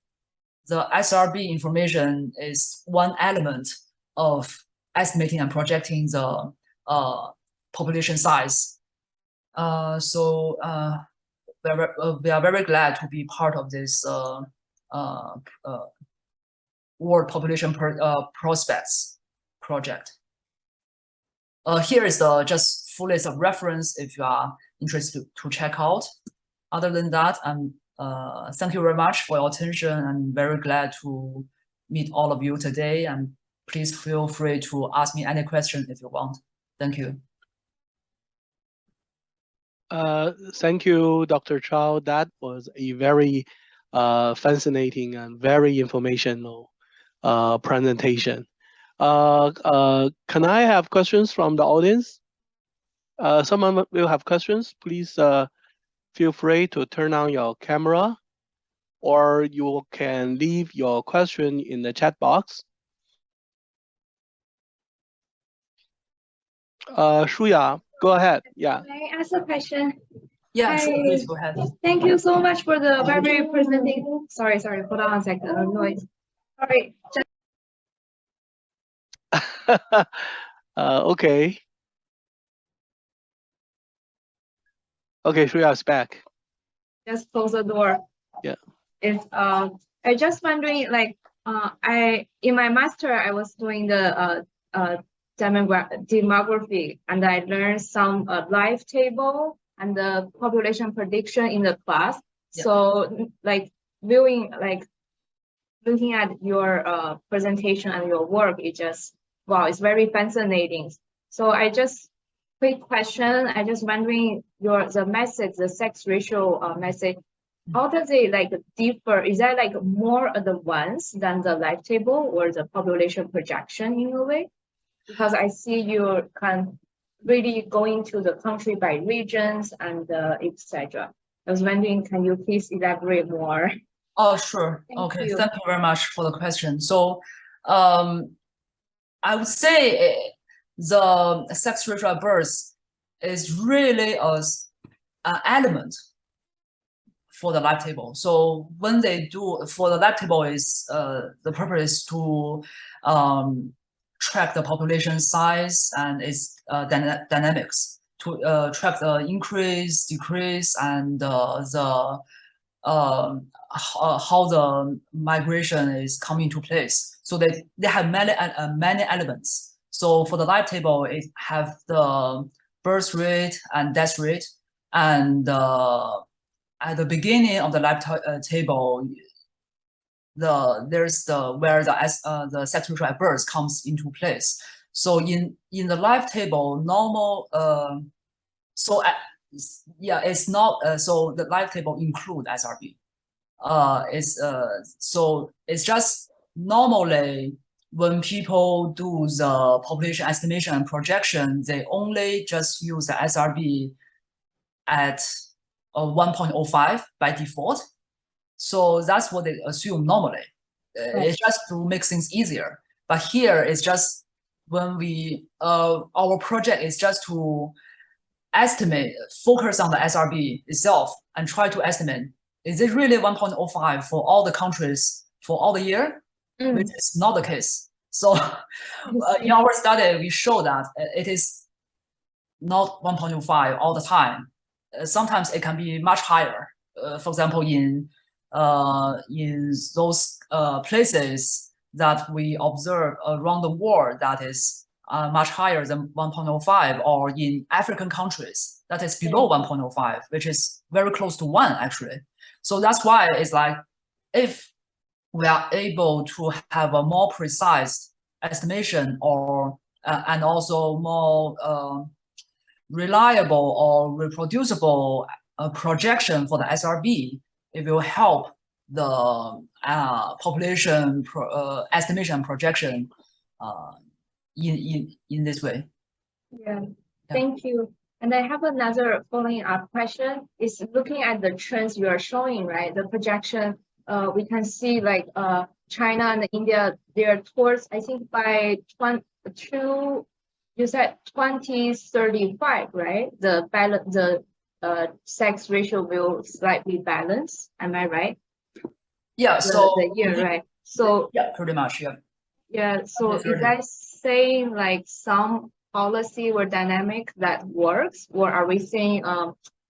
SRB information is one element of estimating and projecting the population size. So we are very glad to be part of this world population prospects project. Here is the just full list of reference if you are interested to check out. Other than that, thank you very much for your attention. I'm very glad to meet all of you today, and please feel free to ask me any question if you want. Thank you. Thank you, Dr. Chao. That was a very fascinating and very informational presentation. Can I have questions from the audience? Someone will have questions. Please feel free to turn on your camera, or you can leave your question in the chat box. Shuya, go ahead. Yeah. Can I ask a question? Yeah, sure, please go ahead. Thank you so much for the very presentation. Sorry, hold on a second. Noise. Sorry. Okay. Okay, Shuya's back. Just close the door. Yeah. I just wondering, like, in my master I was doing the demography, and I learned some life table and the population prediction in the class. Yeah. So, like, looking at your presentation and your work, it just, wow, it's very fascinating. So quick question. I just wondering the message, the sex ratio message, how does it like differ? Is that like more advanced than the life table or the population projection in a way? Because I see you can really go into the country by regions and etc. I was wondering, can you please elaborate more? Oh, sure. Thank you. Thank you very much for the question. So, I would say the sex ratio at birth is really an element for the life table. So when they do for the life table is the purpose is to track the population size and its dynamics, to track the increase, decrease, and how the migration is coming to place. So they have many elements. So for the life table, it have the birth rate and death rate, and at the beginning of the life table, there's where the sex ratio at birth comes into place. So in the life table, normal it's not so the life table include SRB. So it's just normally when people do the population estimation and projection, they only just use the SRB at 1.05 by default. So that's what they assume normally. It's just to make things easier. But here it's just when we our project is just to estimate, focus on the SRB itself and try to estimate, is it really 1.05 for all the countries for all the year? Which is not the case. So in our study, we show that it is not 1.05 all the time. Sometimes it can be much higher. for example, in those places that we observe around the world that is much higher than 1.05, or in African countries that is below 1.05, which is very close to 1 actually. So that's why it's like, if we are able to have a more precise estimation, or and also more reliable or reproducible projection for the SRB, it will help the population estimation and projection in this way. Yeah, thank you. And I have another following up question. Is looking at the trends you are showing, right? The projection, we can see like China and India, they're towards, I think by 22, you said 2035, right? The sex ratio will slightly balance. Am I right? Yeah. So the year, right? So yeah, pretty much. Yeah. Yeah. So you guys saying like some policy or dynamic that works, or are we seeing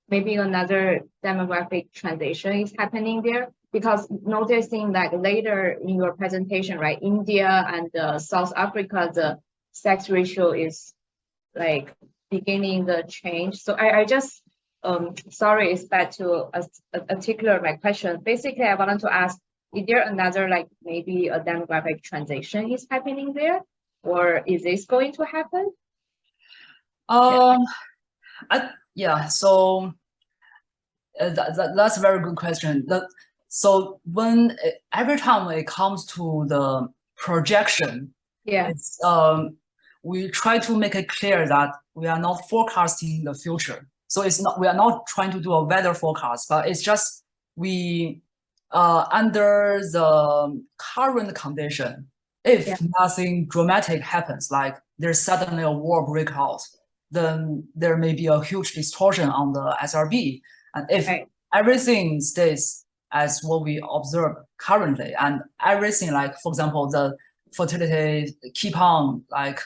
maybe another demographic transition is happening there? Because noticing like later in your presentation, right, India and South Africa, the sex ratio is like beginning the change. So I just sorry, it's bad to articulate my question. Basically, I wanted to ask, is there another like maybe a demographic transition is happening there, or is this going to happen? Yeah. So that's a very good question. So every time it comes to the projection, it's, we try to make it clear that we are not forecasting the future. So we are not trying to do a weather forecast, but it's just we under the current condition, if nothing dramatic happens, like there's suddenly a war breakout, then there may be a huge distortion on the SRB. And if everything stays as what we observe currently, and everything, like for example, the fertility keep on like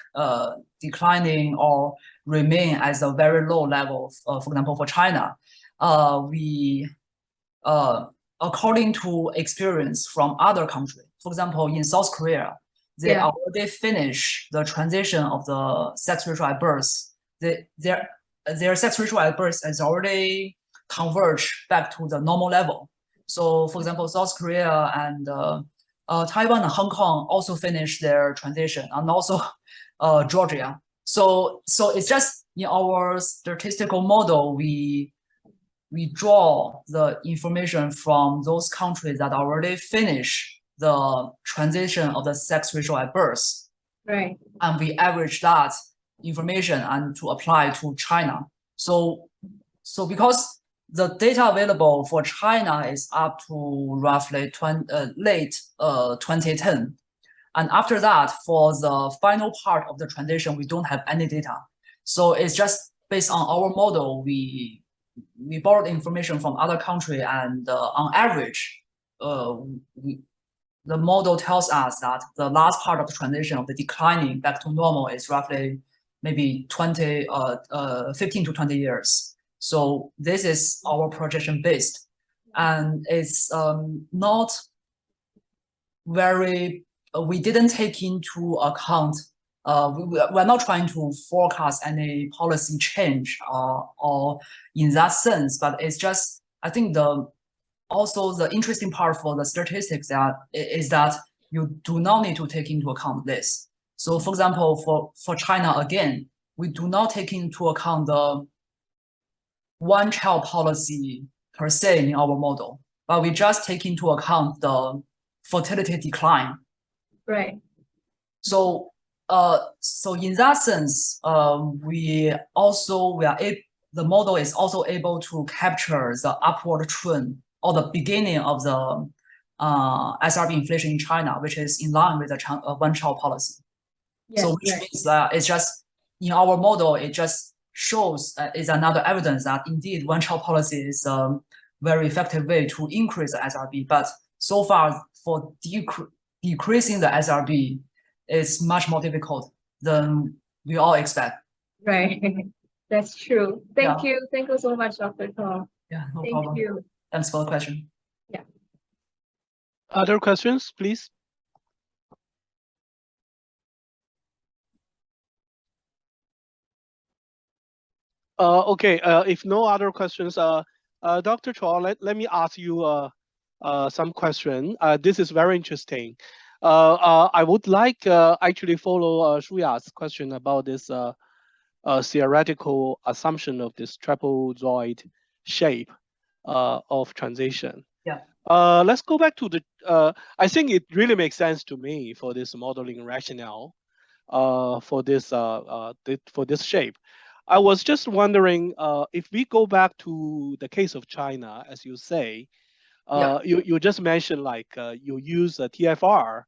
declining or remain at a very low level, for example, for China, we according to experience from other countries, for example, in South Korea, they already finished the transition of the sex ratio at birth. Their sex ratio at birth has already converged back to the normal level. So, for example, South Korea and Taiwan and Hong Kong also finished their transition, and also Georgia. So it's just in our statistical model, we draw the information from those countries that already finished the transition of the sex ratio at birth. Right. And we average that information and to apply to China. So because the data available for China is up to roughly late 2010. And after that, for the final part of the transition, we don't have any data. So it's just based on our model, we borrowed information from other countries, and on average, the model tells us that the last part of the transition of the declining back to normal is roughly maybe 15 to 20 years. So this is our projection based, and it's not very, we didn't take into account, we're not trying to forecast any policy change or in that sense, but it's just, I think also the interesting part for the statistics is that you do not need to take into account this. So for example, for China, again, we do not take into account the one-child policy per se in our model, but we just take into account the fertility decline. Right. So in that sense, the model is also able to capture the upward trend or the beginning of the SRB inflation in China, which is in line with the one-child policy. Yes, so which means that it's just in our model, it just shows is another evidence that indeed one-child policy is a very effective way to increase the SRB. But so far, for decreasing the SRB, it's much more difficult than we all expect. Right. That's true. Thank you. Thank you so much, Dr. Chao. Yeah, no Thank problem. you. Thanks for the question. Yeah. Other questions, please? Okay, if no other questions, Dr. Chao, let me ask you some question. This is very interesting. I would like actually follow Shuya's question about this theoretical assumption of this trapezoid shape of transition. Yeah. Let's go back to the, I think it really makes sense to me for this modeling rationale for this shape. I was just wondering if we go back to the case of China, as you say, you just mentioned like you use a TFR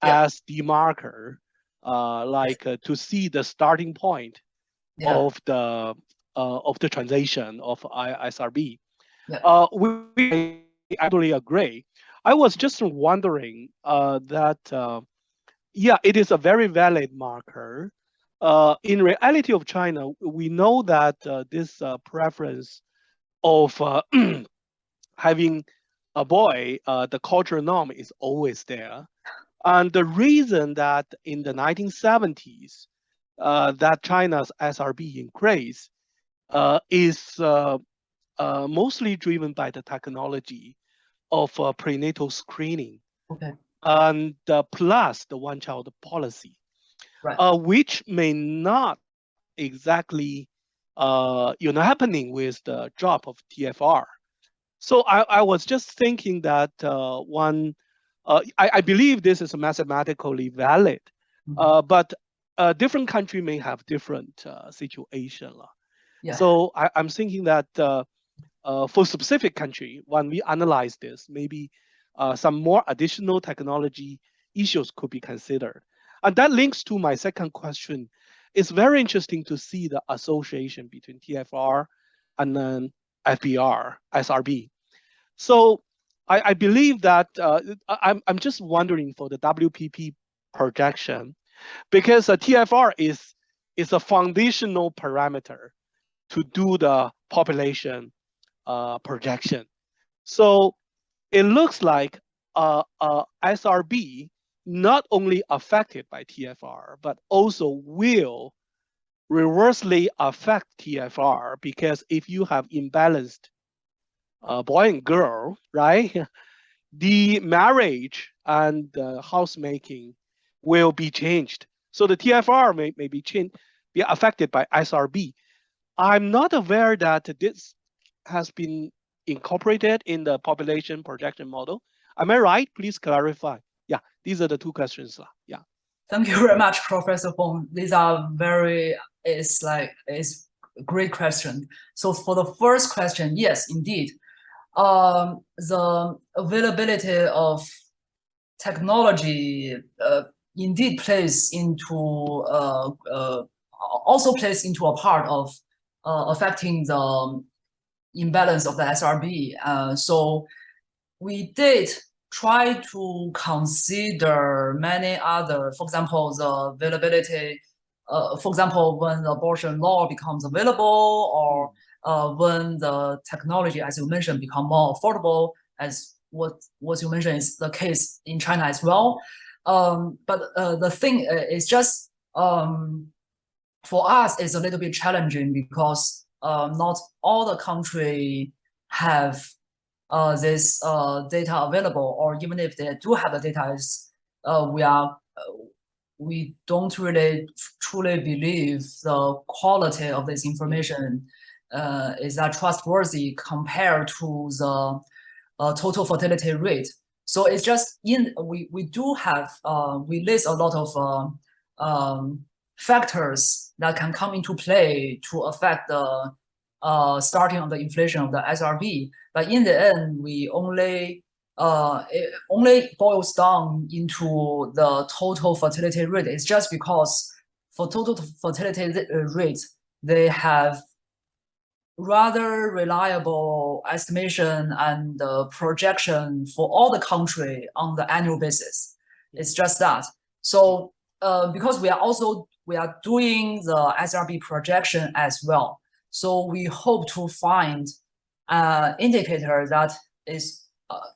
as the marker, to see the starting point of the transition of ISRB. We I totally agree. I was just wondering that yeah, it is a very valid marker. In reality of China, we know that this preference of having a boy, the cultural norm is always there. And the reason that in the 1970s, that China's SRB increased is mostly driven by the technology of prenatal screening. Okay. And plus the one-child policy, right. Which may not exactly happening with the drop of TFR. So I was just thinking that I believe this is mathematically valid, but different country may have different situation. So I'm thinking that for specific country, when we analyze this, maybe some more additional technology issues could be considered. And that links to my second question. It's very interesting to see the association between TFR and then FBR, SRB. So I believe that I'm just wondering for the WPP projection, because a TFR is a foundational parameter to do the population projection. So it looks like SRB not only affected by TFR, but also will reversely affect TFR, because if you have imbalanced boy and girl, right, the marriage and housemaking will be changed. So the TFR may be affected by SRB. I'm not aware that this has been incorporated in the population projection model. Am I right? Please clarify. Yeah, these are the two questions. Yeah. Thank you very much, Professor Feng. These are it's a great question. So for the first question, yes, indeed. The availability of technology indeed also plays into a part of affecting the imbalance of the SRB. So we did try to consider many other, for example, the availability, for example, when the abortion law becomes available, or when the technology, as you mentioned, become more affordable, as what you mentioned is the case in China as well. But the thing is just, for us, it's a little bit challenging because not all the country have this data available, or even if they do have the data, we don't really truly believe the quality of this information is that trustworthy compared to the total fertility rate. So it's just we do have we list a lot of factors that can come into play to affect the starting of the inflation of the SRB. But in the end, we it only boils down into the total fertility rate. It's just because for total fertility rate, they have rather reliable estimation and projection for all the country on the annual basis. It's just that. So because we are doing the SRB projection as well. So we hope to find indicator that is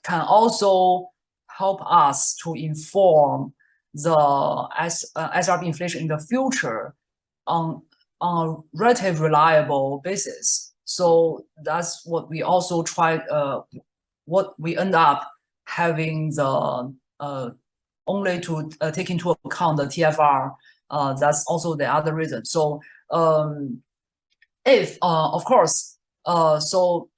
can also help us to inform the SRB inflation in the future on a relatively reliable basis. So that's what we also try. What we end up having the only to take into account the TFR. That's also the other reason. So if of course, so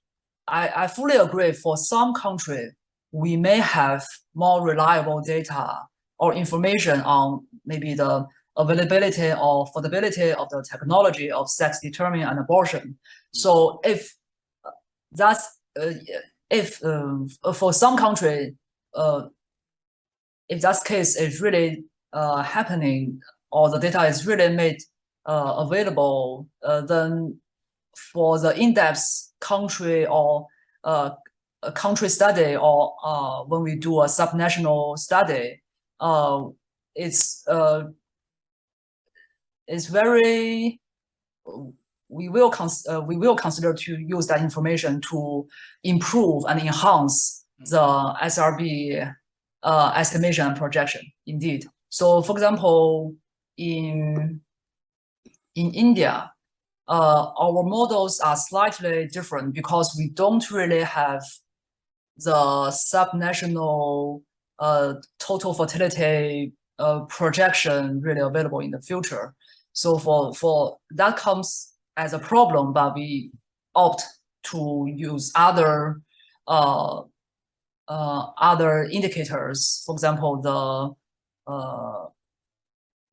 I fully agree. For some country, we may have more reliable data or information on maybe the availability or affordability of the technology of sex determinant and abortion. So if that's if for some country, if that case is really happening or the data is really made available, then for the in-depth country or a country study or when we do a subnational study, it's very we will consider to use that information to improve and enhance the SRB estimation and projection. Indeed. So, for example, in India, our models are slightly different because we don't really have the subnational total fertility projection really available in the future. So for that comes as a problem, but we opt to use other indicators. For example,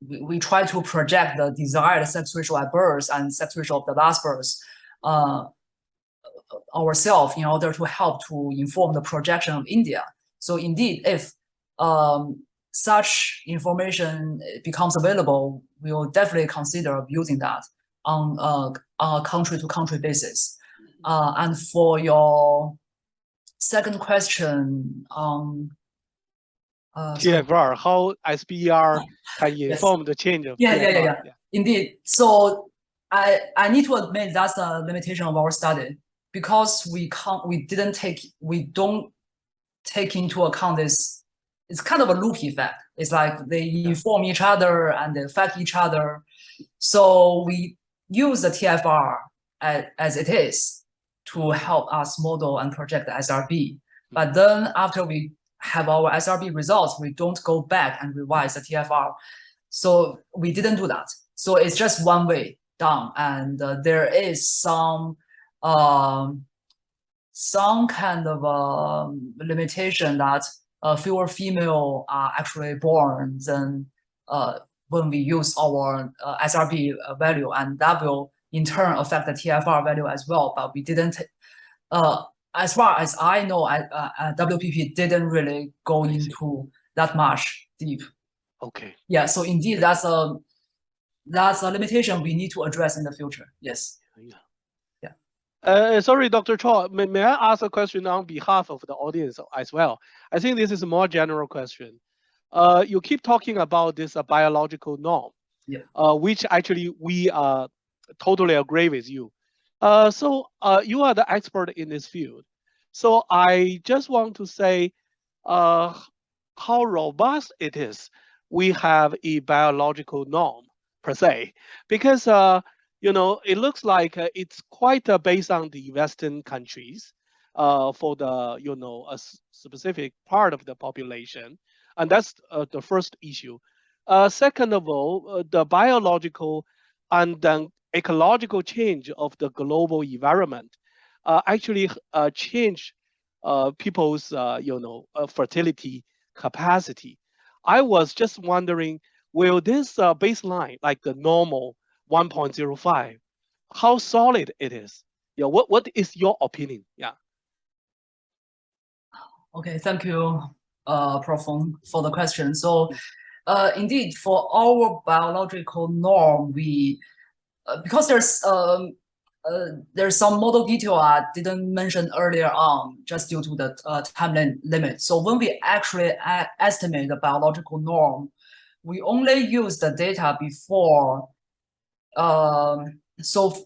we try to project the desired sex ratio at birth and sex ratio of the last birth ourselves in order to help to inform the projection of India. So indeed, if such information becomes available, we will definitely consider using that on a country-to-country basis. And for your second question on TFR, how SBER can inform the change of TFR. Yeah. Indeed. So I need to admit that's a limitation of our study because we don't take into account this. It's kind of a loop effect. It's like they inform each other and they affect each other. So we use the TFR as it is to help us model and project the SRB. But then after we have our SRB results, we don't go back and revise the TFR. So we didn't do that. So it's just one way down. And there is some kind of limitation that fewer female are actually born than when we use our SRB value, and that will in turn affect the TFR value as well. But we didn't, as far as I know, WPP didn't really go into that much deep. Okay. Yeah. So indeed, that's a limitation we need to address in the future. Yes. Sorry, Dr. Chao, may I ask a question on behalf of the audience as well? I think this is a more general question. You keep talking about this biological norm, which actually we totally agree with you. So you are the expert in this field. So I just want to say how robust it is. We have a biological norm per se, because it looks like it's quite based on the Western countries for the a specific part of the population, and that's the first issue. Second of all, the biological and then ecological change of the global environment actually change people's fertility capacity. I was just wondering, will this baseline, like the normal 1.05, how solid it is? What is your opinion? Yeah. Okay, thank you, Prof. Feng, for the question. So, indeed, for our biological norm, we because there's some model detail I didn't mention earlier on, just due to the time limit. So when we actually estimate the biological norm, we only use the data before. So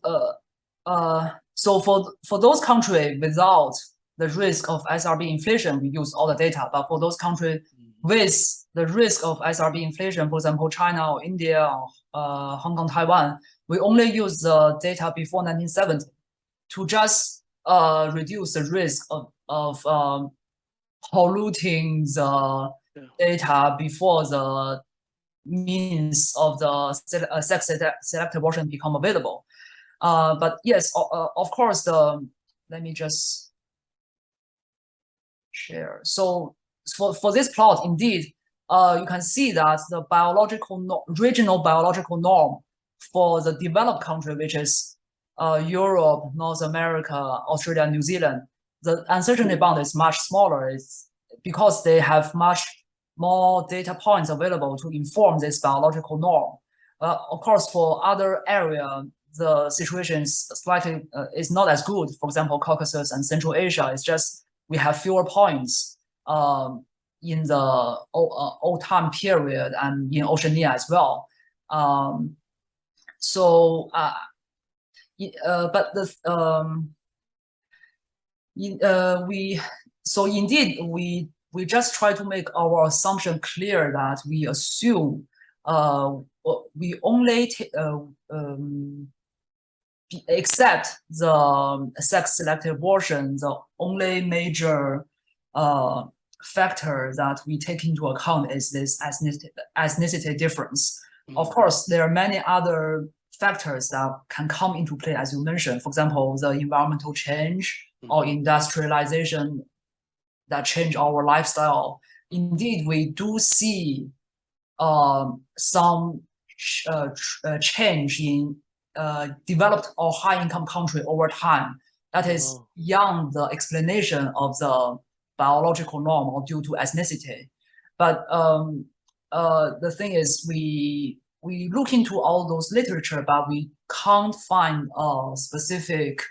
So for those countries without the risk of SRB inflation, we use all the data. But for those countries with the risk of SRB inflation, for example, China or India or Hong Kong, Taiwan, we only use the data before 1970 to just reduce the risk of polluting the data before the means of the selective abortion become available. But yes, of course, let me just share. So for this plot, indeed, you can see that the regional biological norm for the developed country, which is Europe, North America, Australia, New Zealand, the uncertainty bound is much smaller. It's because they have much more data points available to inform this biological norm. Of course, for other area, the situation is slightly is not as good. For example, Caucasus and Central Asia, it's just we have fewer points in the old time period and in Oceania as well. Indeed we just try to make our assumption clear that we assume we only accept the sex-selective abortion, the only major factor that we take into account is this ethnicity difference. Of course, there are many other factors that can come into play, as you mentioned. For example, the environmental change or industrialization that change our lifestyle. Indeed, we do see some change in developed or high-income country over time. That is beyond the explanation of the biological norm or due to ethnicity. But the thing is, we look into all those literature, but we can't find a specific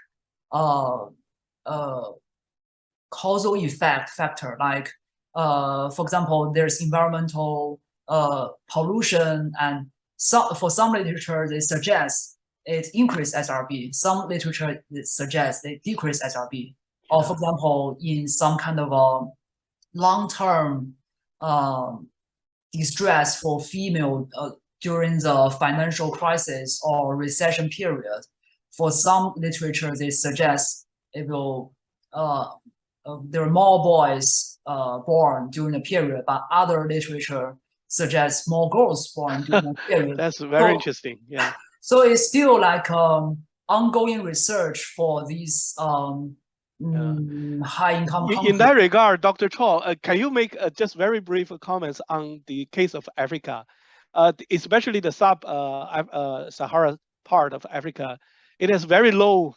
causal effect factor. Like, for example, there's environmental pollution, and for some literature they suggest it increase SRB. Some literature suggests they decrease SRB. Or for example, in some kind of a long-term distress for female during the financial crisis or recession period, for some literature they suggest it will there are more boys born during the period, but other literature suggests more girls born during the period. That's very interesting. Yeah. So it's still like ongoing research for these high-income countries. In that regard, Dr. Chao, can you make just very brief comments on the case of Africa, especially the sub-Sahara part of Africa? It has very low,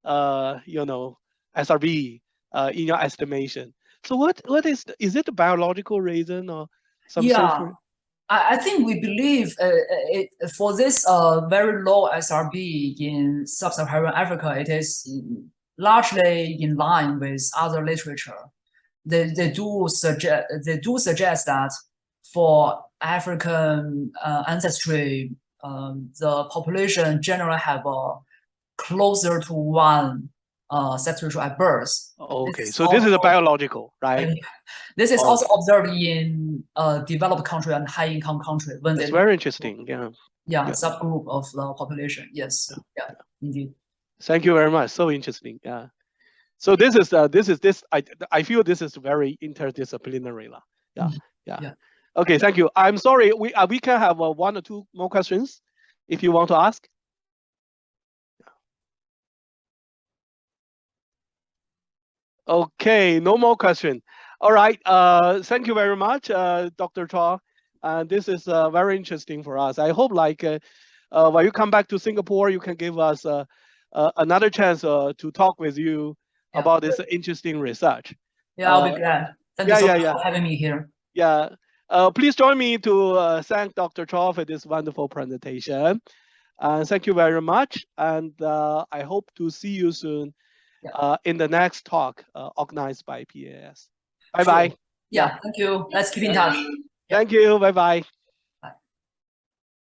SRB in your estimation. So what is it a biological reason or some social? I think we believe for this very low SRB in sub-Saharan Africa, it is largely in line with other literature. They do suggest that for African ancestry, the population generally have a closer to one sex ratio at birth. Okay, so this is a biological, right? This is also observed in developed country and high-income country. That's very interesting. Yeah, subgroup of the population. Yes, indeed. Thank you very much. So interesting. Yeah. So this. I feel this is very interdisciplinary. Yeah. Okay. Thank you. I'm sorry. We can have one or two more questions, if you want to ask. Okay. No more question. All right. Thank you very much, Dr. Chao. This is very interesting for us. I hope when you come back to Singapore, you can give us another chance to talk with you about this interesting research. Yeah, I'll be glad. Thank you so much for having me here. Yeah. Please join me to thank Dr. Chao for this wonderful presentation. Thank you very much. And I hope to see you soon in the next talk organized by PAS. Bye-bye. Yeah, thank you. Let's keep in touch. Thank you. Bye-bye.